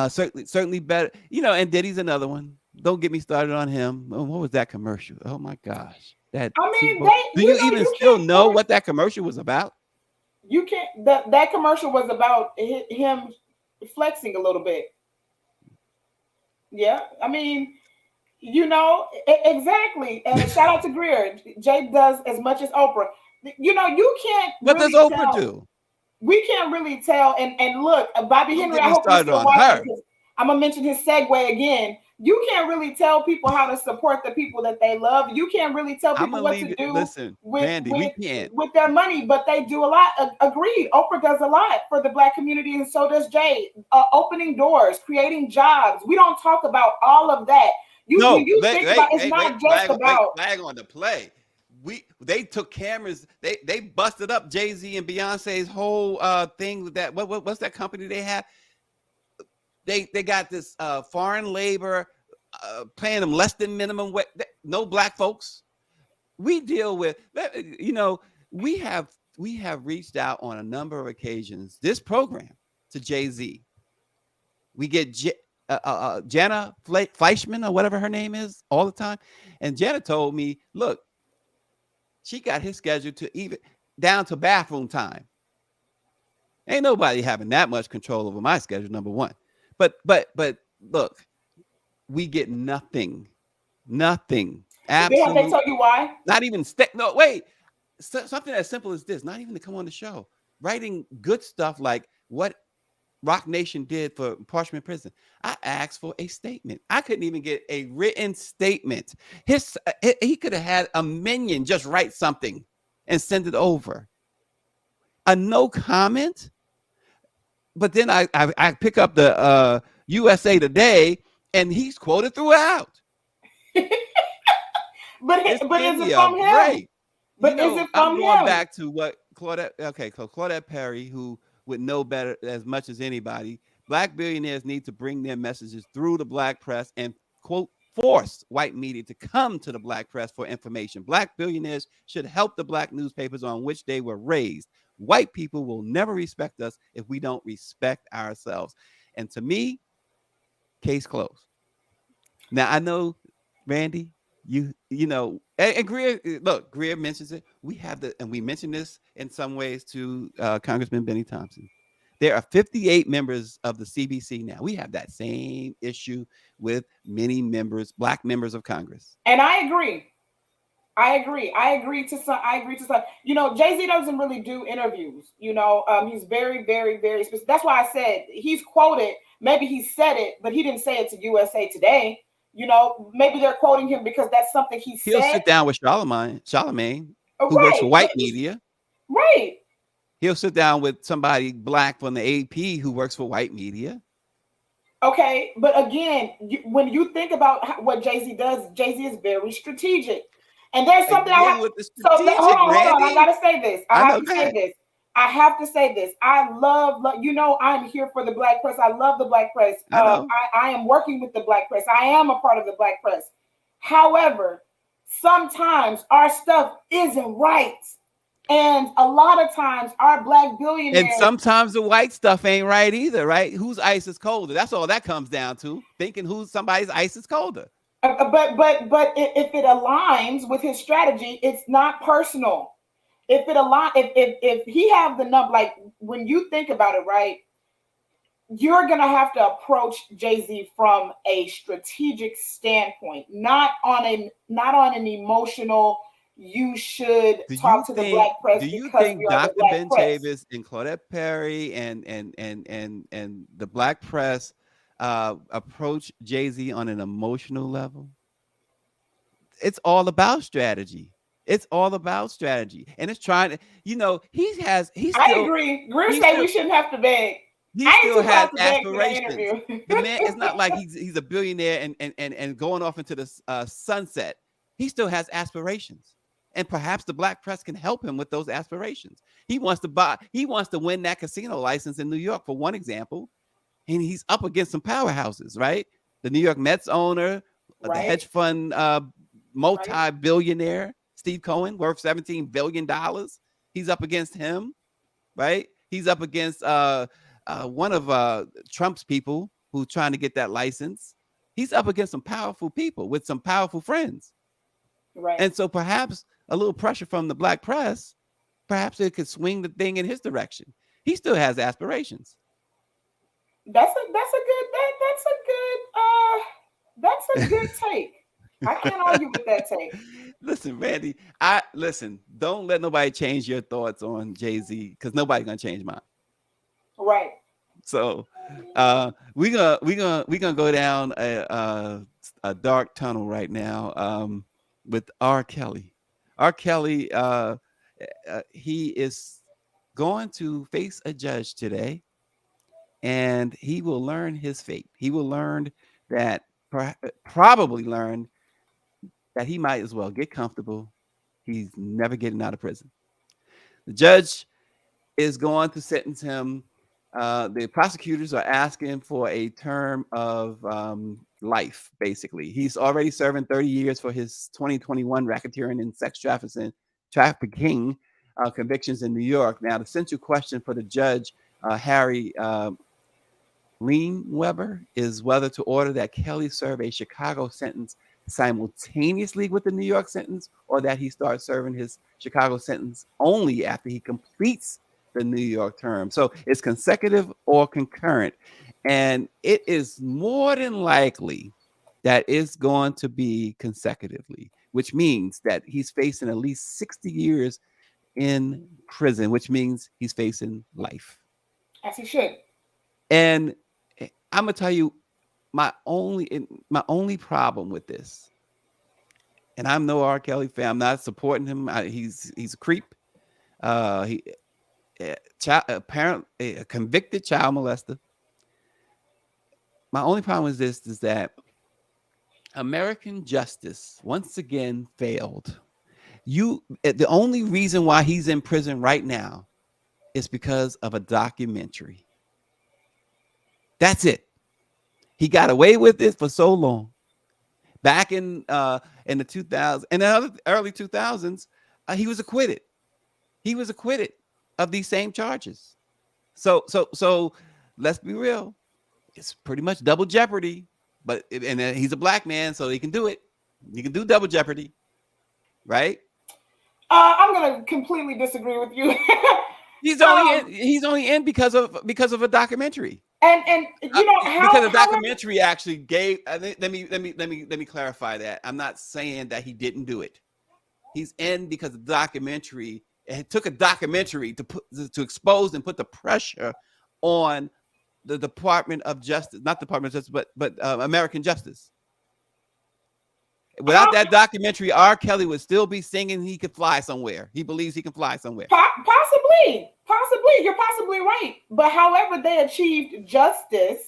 Certainly better, and Diddy's another one. Don't get me started on him. What was that commercial? Oh my gosh. Do you even still know what that commercial was about? You can't. That commercial was about him flexing a little bit. Yeah, I mean, exactly. And shout out to Greer. Jay does as much as Oprah. You can't. What does Oprah do? We can't really tell. And look, Bobby Henry, I hope you're still watching. I'm gonna mention his segue again. You can't really tell people how to support the people that they love. You can't really tell people what to do. Listen, Randy, we can't with their money, but they do a lot. Agreed. Oprah does a lot for the Black community, and so does Jay. Opening doors, creating jobs. We don't talk about all of that. It's not just about flag on the play. They took cameras. They busted up Jay-Z and Beyonce's whole thing with that. What's that company they have? They got this foreign labor paying them less than minimum wage. No black folks. We deal with, we have reached out on a number of occasions, this program, to Jay-Z. We get Jana Fleischman or whatever her name is all the time. And Jana told me, look, she got his schedule to even down to bathroom time. Ain't nobody having that much control over my schedule, number one. But look, we get nothing. Absolutely. They tell you why? Not even something as simple as this. Not even to come on the show. Writing good stuff like what Rock Nation did for Parchment Prison. I asked for a statement. I couldn't even get a written statement. He could have had a minion just write something and send it over. A no comment. But then I pick up the USA Today, and he's quoted throughout. It's but give is me it a from him? break. But is it I'm from going him? back to what Claudette. Okay, so Claudette Perry, who would know better as much as anybody. Black billionaires need to bring their messages through the black press and quote force white media to come to the black press for information. Black billionaires should help the black newspapers on which they were raised. White people will never respect us if we don't respect ourselves. And to me, case closed. Now I know, Randy, and Greer. Look, Greer mentions it. We have and we mentioned this in some ways to Congressman Benny Thompson. There are 58 members of the CBC now. We have that same issue with many members, black members of Congress. And I agree. I agree. I agree to some. I agree to some. Jay Z doesn't really do interviews. He's very, very, very specific. That's why I said he's quoted. Maybe he said it, but he didn't say it to USA Today. Maybe they're quoting him because that's something he He'll said. sit down with Charlemagne, who works for Right, white media. right. He'll sit down with somebody black from the AP who works for white media. Okay, but again, when you think about what Jay Z does, Jay Z is very strategic. And there's something I Again have. with the So hold strategic, on, hold on. I Randy. gotta say this. I I have know. to Go say ahead. this. I have to say this. I love. I'm here for the black press. I love the black press. I know. I am working with the black press. I am a part of the black press. However, sometimes our stuff isn't right. And a lot of times our black And billionaires. sometimes the white stuff ain't right either, right? Whose ice is colder? That's all that comes down to. Thinking who's somebody's ice is colder. But if it aligns with his strategy, it's not personal. If it align, if he have the number, like when you think about it, right, you're gonna have to approach Jay Z from a strategic standpoint, not on an emotional. You should Do you talk to the think? black press Do you because we think are the Dr. black Ben press. Chavis and Claudette Perry and the black press approach Jay Z on an emotional level? It's all about strategy. It's all about strategy, and it's trying to. I agree. Greer He say still we shouldn't have to beg. he I ain't still too has proud to beg for that aspirations. interview. The man, it's not like he's a billionaire and going off into the sunset. He still has aspirations, and perhaps the black press can help him with those aspirations. He wants to win that casino license in New York, for one example, and he's up against some powerhouses, right? The New York Mets owner, the Right, hedge fund right, multi-billionaire Steve Cohen, worth $17 billion. He's up against him, right? He's up against one of Trump's people who's trying to get that license. He's up against some powerful people with some powerful friends. right. And so perhaps a little pressure from the black press, perhaps it could swing the thing in his direction. He still has aspirations. That's a good take. I can't argue with that take. Listen, Randy, I listen, don't let nobody change your thoughts on Jay-Z because nobody's gonna change mine. Right. So we're gonna go down a dark tunnel right now with R. Kelly. R. Kelly, he is going to face a judge today, and he will learn his fate. He will learn that probably learn that he might as well get comfortable. He's never getting out of prison. The judge is going to sentence him. The prosecutors are asking for a term of life, basically. He's already serving 30 years for his 2021 racketeering and sex trafficking convictions in New York. Now, the central question for the judge, Harry Weber, is whether to order that Kelly serve a Chicago sentence simultaneously with the New York sentence, or that he starts serving his Chicago sentence only after he completes the New York term. So it's consecutive or concurrent. And it is more than likely that it's going to be consecutively, which means that he's facing at least 60 years in prison, which means he's facing life. As he should. And I'm gonna tell you my only problem with this, and I'm no R. Kelly fan. I'm not supporting him. He's a creep. He apparently a convicted child molester. my only problem is this: is that American justice once again failed. The only reason why he's in prison right now is because of a documentary. That's it. He got away with it for so long. Back in the 2000s, in the early 2000s, he was acquitted. He was acquitted of these same charges. So let's be real. It's pretty much double jeopardy. And he's a black man, so he can do it. He can do double jeopardy, right? I'm gonna completely disagree with you. He's only in because of a documentary. And you know how because the documentary actually gave. Let me clarify that. I'm not saying that he didn't do it. He's in because the documentary. It took a documentary to expose and put the pressure on the Department of Justice, not Department of Justice, but American Justice. Without that documentary, R. Kelly would still be singing he could fly somewhere. He believes he can fly somewhere. Possibly. You're possibly right. But however they achieved justice,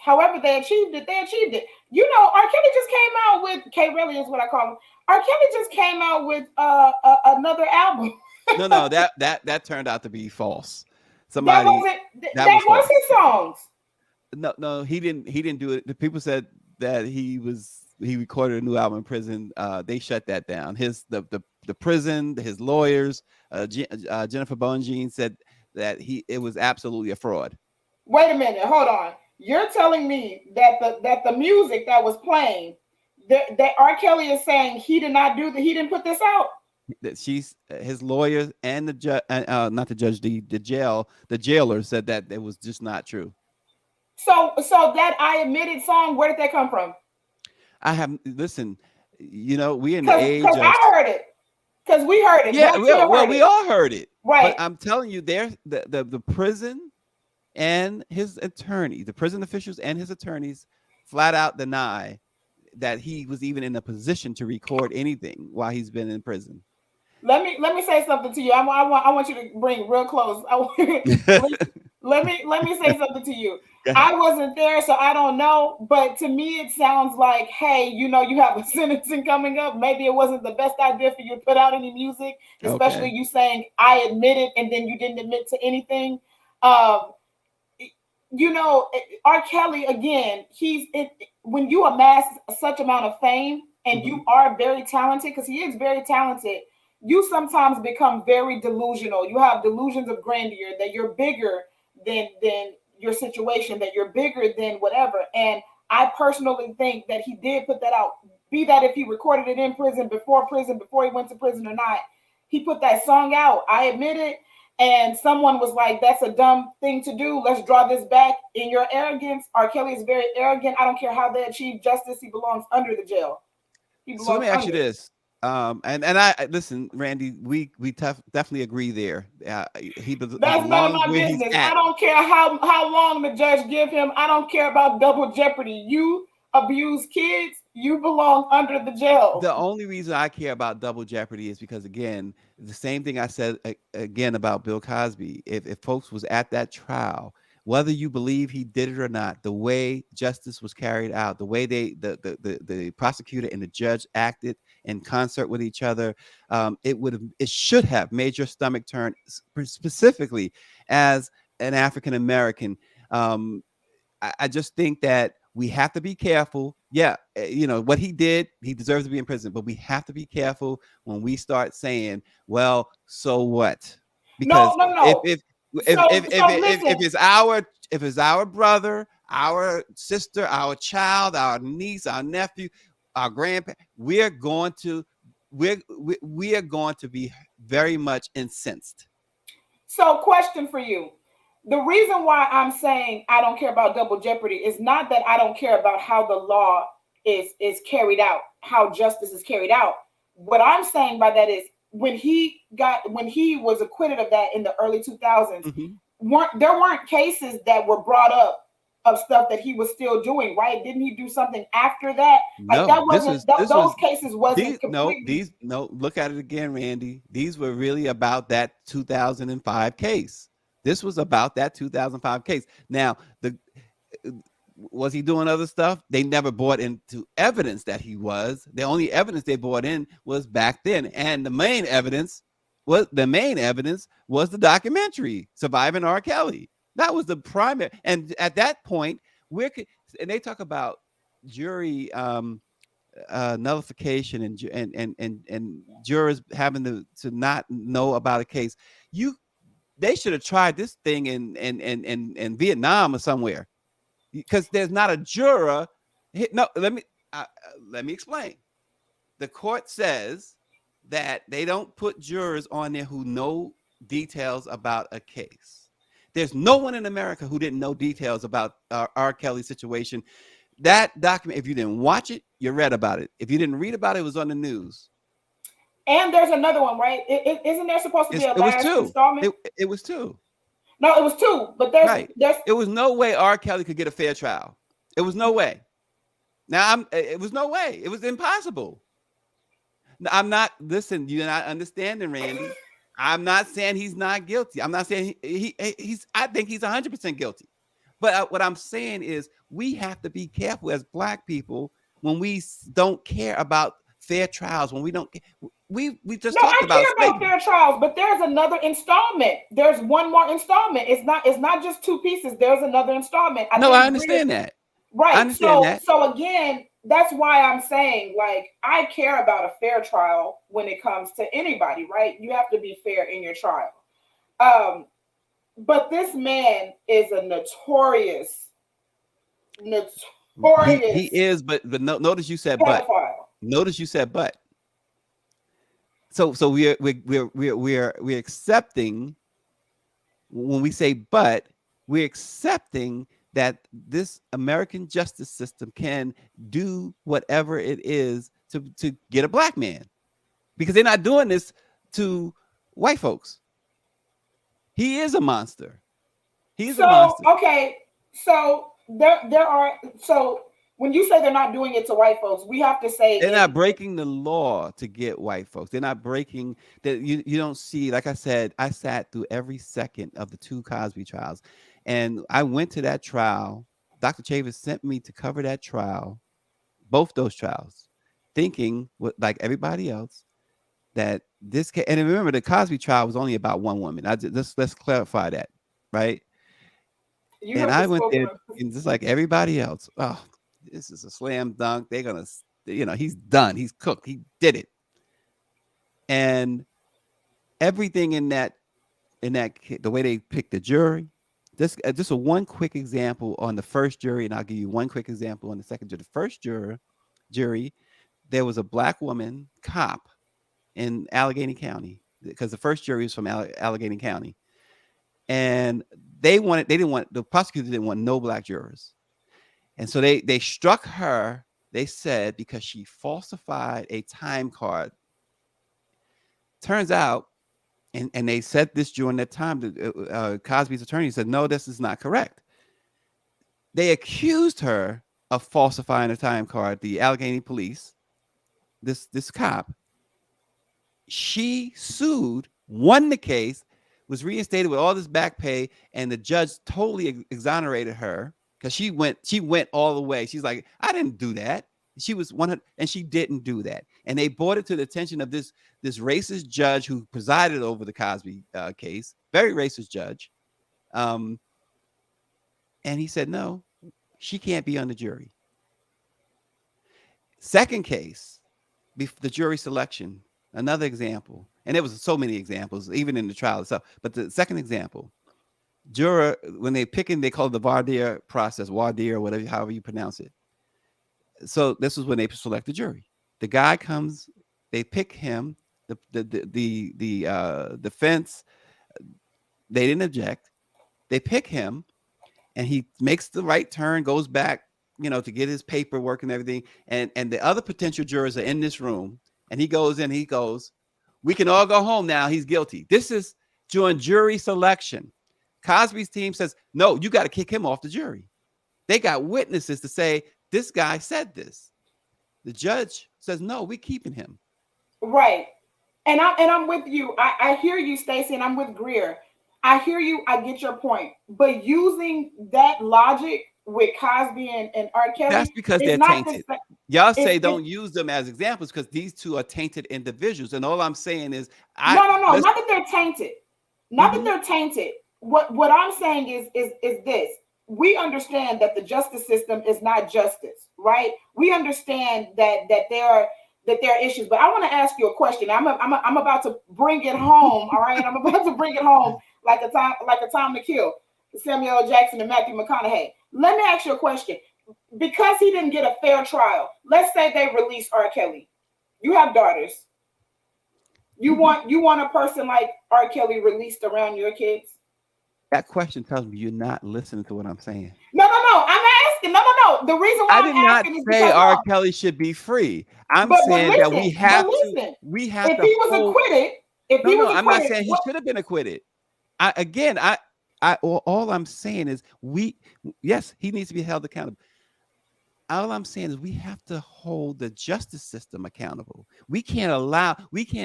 however they achieved it. You know, R. Kelly just came out with, K-Relly is what I call him. R. Kelly just came out with another album. No, that turned out to be false. That was his songs. No, he didn't do it. The people said that he recorded a new album in prison. They shut that down. The prison, his lawyers, Jennifer Bonjean said that it was absolutely a fraud. Wait a minute, hold on. You're telling me that the music that was playing, that R. Kelly is saying he didn't put this out. That his lawyers and the judge, not the judge, the jailer said that it was just not true. So that I Admitted song, where did that come from? Listen, you know, we in the age of, I heard it. Because we heard it. Yeah, we all heard it. Right. But I'm telling you, the prison and his attorney, the prison officials and his attorneys flat out deny that he was even in a position to record anything while he's been in prison. Let me say something to you. I want you to bring real close. let me say something to you. I wasn't there, so I don't know. But to me, it sounds like, hey, you know, you have a sentencing coming up. Maybe it wasn't the best idea for you to put out any music, especially you saying I admit it, and then you didn't admit to anything. You know, R. Kelly, again, when you amass such amount of fame and you are very talented, because he is very talented, you sometimes become very delusional. You have delusions of grandeur, that you're bigger than your situation, that you're bigger than whatever. And I personally think that he did put that out. Be that if he recorded it in prison, before he went to prison or not, he put that song out. I admit it. And someone was like, that's a dumb thing to do. Let's draw this back. In your arrogance, R. Kelly is very arrogant. I don't care how they achieve justice. He belongs under the jail. So let me ask you this. And I listen, Randy, we definitely agree there. That's none of my business. I don't care how long the judge give him. I don't care about double jeopardy. You abuse kids, you belong under the jail. The only reason I care about double jeopardy is because, again, the same thing I said again about Bill Cosby. If folks was at that trial, whether you believe he did it or not, the way justice was carried out, the way the prosecutor and the judge acted in concert with each other, it should have made your stomach turn, specifically as an African American. I just think that we have to be careful. Yeah, you know what he did, he deserves to be in prison, but we have to be careful when we start saying, well, so what? Because no. if it's our brother, our sister, our child, our niece, our nephew, our grandparent, we are going to be very much incensed. So, question for you. The reason why I'm saying I don't care about double jeopardy is not that I don't care about how the law is carried out, how justice is carried out. What I'm saying by that is when he was acquitted of that in the early 2000s, there weren't cases that were brought up of stuff that he was still doing, right? Didn't he do something after that? No, that wasn't those cases wasn't completely. Look at it again, Randy. These were really about that 2005 case. This was about that 2005 case. Now, Was he doing other stuff? They never brought into evidence that he was. The only evidence they brought in was back then, and the main evidence was the documentary Surviving R. Kelly. That was the primary. And at that point, and they talk about jury nullification and jurors having to not know about a case. They should have tried this thing in Vietnam or somewhere, because there's not a juror. No, let me explain. The court says that they don't put jurors on there who know details about a case. There's no one in America who didn't know details about R. Kelly's situation. That document, if you didn't watch it, you read about it. If you didn't read about it, it was on the news. And there's another one, right? Isn't there supposed to be a It was last two. installment? It was two. No, it was two. But Right. there's It was no way R. Kelly could get a fair trial. It was no way. Now it was no way. It was impossible. I'm not, listen, you're not understanding, Randy. I'm not saying he's not guilty. I'm not saying he's, I think he's 100% guilty. But what I'm saying is we have to be careful as Black people when we don't care about fair trials, when we don't, we just no, talked I about care about fair trials, but there's another installment. There's one more installment. It's not just two pieces. There's another installment. I understand that. Right. I understand that. So again, that's why I'm saying, like, I care about a fair trial when it comes to anybody, right? You have to be fair in your trial. But this man is a notorious. He is, but notice you said pedophile. But. Notice you said but. So we're accepting, when we say but, we're accepting that this American justice system can do whatever it is to get a Black man, because they're not doing this to white folks. He is a monster. He's a monster. Okay, so there are, so when you say they're not doing it to white folks, we have to say they're not breaking the law to get white folks. They're not breaking that. You don't see, like I said, I sat through every second of the 2 Cosby trials, and I went to that trial. Dr. Chavis sent me to cover that trial, both those trials, thinking, like everybody else, that this case, and remember, the Cosby trial was only about one woman. Let's clarify that, right? And I went there, and just like everybody else, oh, this is a slam dunk. They're gonna, he's done. He's cooked. He did it. And everything in that, the way they picked the jury. Just a one quick example on the first jury, and I'll give you one quick example on the second jury. The first jury, there was a Black woman cop in Allegheny County, because the first jury was from Allegheny County, and the prosecutor didn't want no Black jurors. And so they struck her, they said, because she falsified a time card. Turns out, and they said this during that time, Cosby's attorney said, no, this is not correct. They accused her of falsifying a time card, the Allegheny police, this cop. She sued, won the case, was reinstated with all this back pay, and the judge totally exonerated her. Because she went all the way. She's like, I didn't do that. She was 100, and she didn't do that. And they brought it to the attention of this racist judge who presided over the Cosby case, very racist judge. And he said, no, she can't be on the jury. Second case, the jury selection, another example. And there was so many examples, even in the trial itself. But the second example, juror, when they picking, they call it the voir dire process, voir dire, whatever, however you pronounce it. So this is when they select the jury. The guy comes, they pick him. The defense, they didn't object. They pick him, and he makes the right turn, goes back, to get his paperwork and everything. And the other potential jurors are in this room, and he goes in. He goes, we can all go home now. He's guilty. This is during jury selection. Cosby's team says, no, you got to kick him off the jury. They got witnesses to say, this guy said this. The judge says, no, we're keeping him. Right. And I'm with you. I hear you, Stacey, and I'm with Greer. I hear you. I get your point. But using that logic with Cosby and R. That's Kelly, because it's they're not the tainted. same. Y'all It's, say it's don't use them as examples because these two are tainted individuals. And all I'm saying is, no, let's. not that they're tainted. Not that Mhm. they're tainted. What I'm saying is this. We understand that the justice system is not justice, right? We understand that there are issues. But I want to ask you a question. I'm about to bring it home. All right, I'm about to bring it home like a time to kill. Samuel L. Jackson and Matthew McConaughey. Let me ask you a question. Because he didn't get a fair trial, let's say they release R. Kelly. You have daughters. You want a person like R. Kelly released around your kids? That question tells me you're not listening to what I'm saying. No. I'm asking. No. The reason I why did I'm not asking is say because R. no. Kelly should be free. I'm But saying that listen. But listen. we have If to he was hold. acquitted, if No, he no, was I'm not acquitted, saying he what? should have been acquitted. All I'm saying is yes, he needs to be held accountable. All I'm saying is we have to hold the justice system accountable. We can't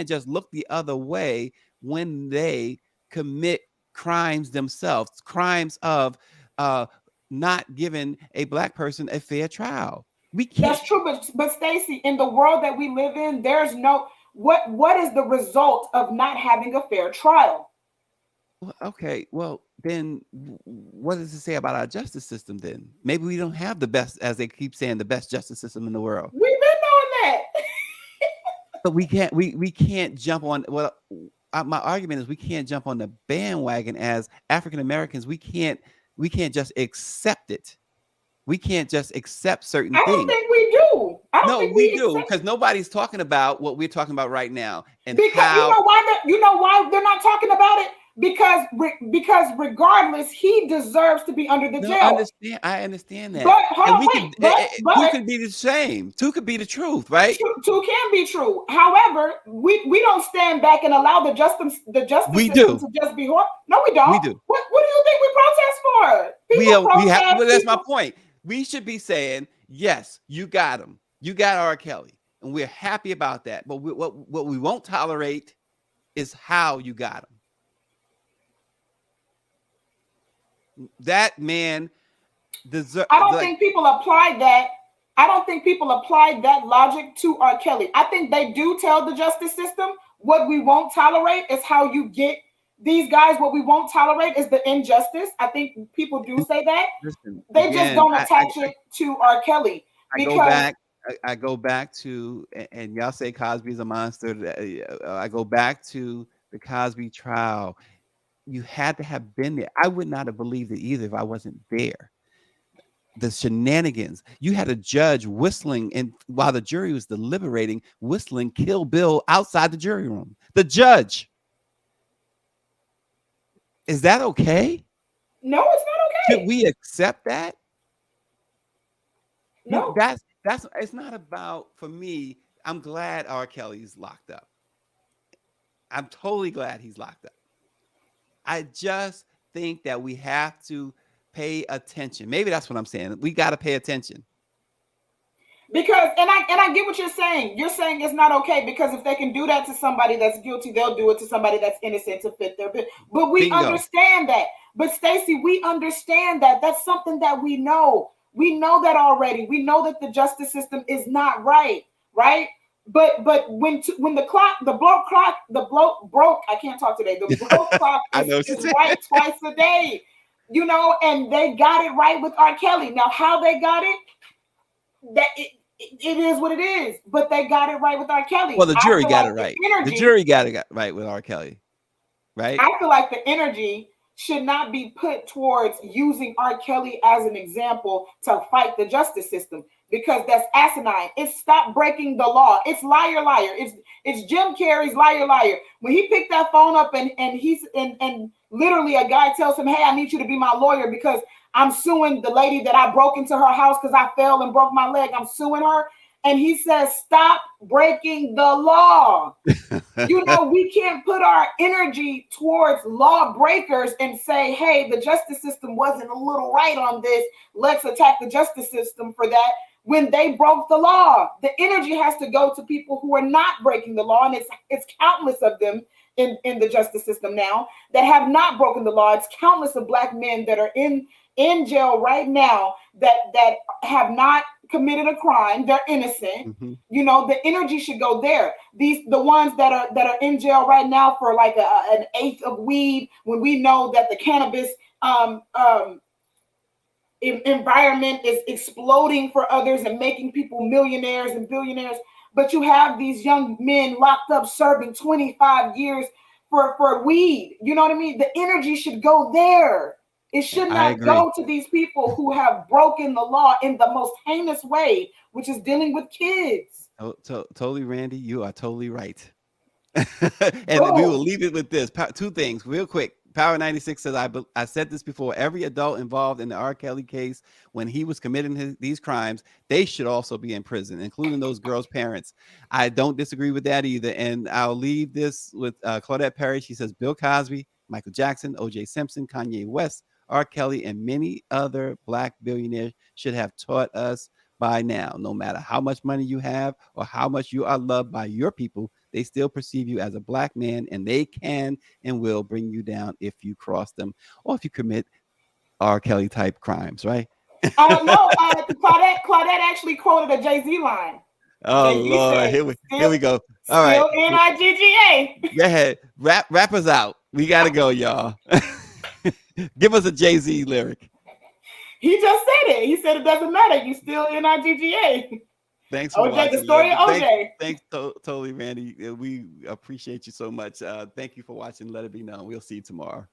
just look the other way when they commit crimes themselves, crimes of uh, not giving a black person a fair trial. We can't. That's true. But Stacy, in the world that we live in, there's no what is the result of not having a fair trial? Well, okay, well, then what does it say about our justice system then? Maybe we don't have the best, as they keep saying, the best justice system in the world. We've been knowing that. But we can't jump on. Well, my argument is we can't jump on the bandwagon as African Americans. We can't just accept it. We can't just accept certain I don't things. think we do. I don't No, think we we do, accept. because nobody's talking about what we're talking about right now and Because how. you know why they're not talking about it? Because regardless, he deserves to be under the No, jail. I understand that, But hold and on, we wait. could. Two But could be the same. Two could be the truth, right? two can be true. However, we don't stand back and allow the justice We system do. to just be horrible. No, we don't. We do. What do you think we protest for? People We have. protest. Well, that's my People. point. We should be saying, yes, you got him. You got R. Kelly, and we're happy about that. But what we won't tolerate is how you got him. That man deserve. I don't Like, think people apply that. I don't think people apply that logic to R. Kelly. I think they do tell the justice system what we won't tolerate is how you get these guys. What we won't tolerate is the injustice. I think people do say that. listen They just again. don't attach it to R. Kelly I go because back. I go back to, and y'all say Cosby's a monster. I go back to the Cosby trial. You had to have been there. I would not have believed it either if I wasn't there. The shenanigans. You had a judge whistling, and while the jury was deliberating, whistling "Kill Bill" outside the jury room. The judge. Is that okay? no, it's not Should okay. we accept that? No, That's. It's not about, for me. I'm glad R. Kelly's locked up. I'm totally glad he's locked up. I just think that we have to pay attention. Maybe that's what I'm saying. We got to pay attention. because and I get what you're saying. You're saying it's not okay because if they can do that to somebody that's guilty, they'll do it to somebody that's innocent to fit their bit. But we Bingo. understand that. But Stacey, we understand that. That's something that we know. We know that already. We know that the justice system is not right, right? But when the bloke broke. I can't talk today. The broke clock I is know what you're is saying. right twice a day, and they got it right with R. Kelly. Now, how they got it? That it is what it is, but they got it right with R. Kelly. Well, the I jury feel got like it the right. The energy, jury got it right with R. Kelly, right? I feel like the energy should not be put towards using R. Kelly as an example to fight the justice system because that's asinine. It's stop breaking the law. It's liar, liar. It's Jim Carrey's liar, liar. When he picked that phone up and literally a guy tells him, "Hey, I need you to be my lawyer because I'm suing the lady that I broke into her house because I fell and broke my leg. I'm suing her." And he says, "Stop breaking the law." We can't put our energy towards lawbreakers and say, "Hey, the justice system wasn't a little right on this. Let's attack the justice system for that." When they broke the law, the energy has to go to people who are not breaking the law, and it's countless of them in the justice system now that have not broken the law. It's countless of black men that are in jail right now that have not committed a crime. They're innocent. Mhm. You know, the energy should go there. The ones that are in jail right now for like an eighth of weed, when we know that the cannabis um, um, environment is exploding for others and making people millionaires and billionaires. But you have these young men locked up serving 25 years for weed. You know what I mean? The energy should go there. It should I not agree. go to these people who have broken the law in the most heinous way, which is dealing with kids. Totally, Randy. You are totally right. And we will Boom. leave it with this. Two things, real quick. Power 96 says, I said this before. Every adult involved in the R. Kelly case, when he was committing these crimes, they should also be in prison, including those girls' parents. I don't disagree with that either. And I'll leave this with Claudette Perry. She says, Bill Cosby, Michael Jackson, O.J. Simpson, Kanye West, R. Kelly, and many other black billionaires should have taught us by now. No matter how much money you have or how much you are loved by your people, they still perceive you as a black man, and they can and will bring you down if you cross them or if you commit R. Kelly type crimes, right? No, Claudette actually quoted a Jay-Z line. Oh Jay-Z Lord, said, here we go. All right, still Nigga. go ahead. Wrap us out. We gotta go, y'all. Give us a Jay-Z lyric. He just said it. He said it doesn't matter. You still Nigga. Thanks for OJ, the watching. story of OJ. Thanks, totally, Randy. We appreciate you so much. Thank you for watching. Let it be known. We'll see you tomorrow.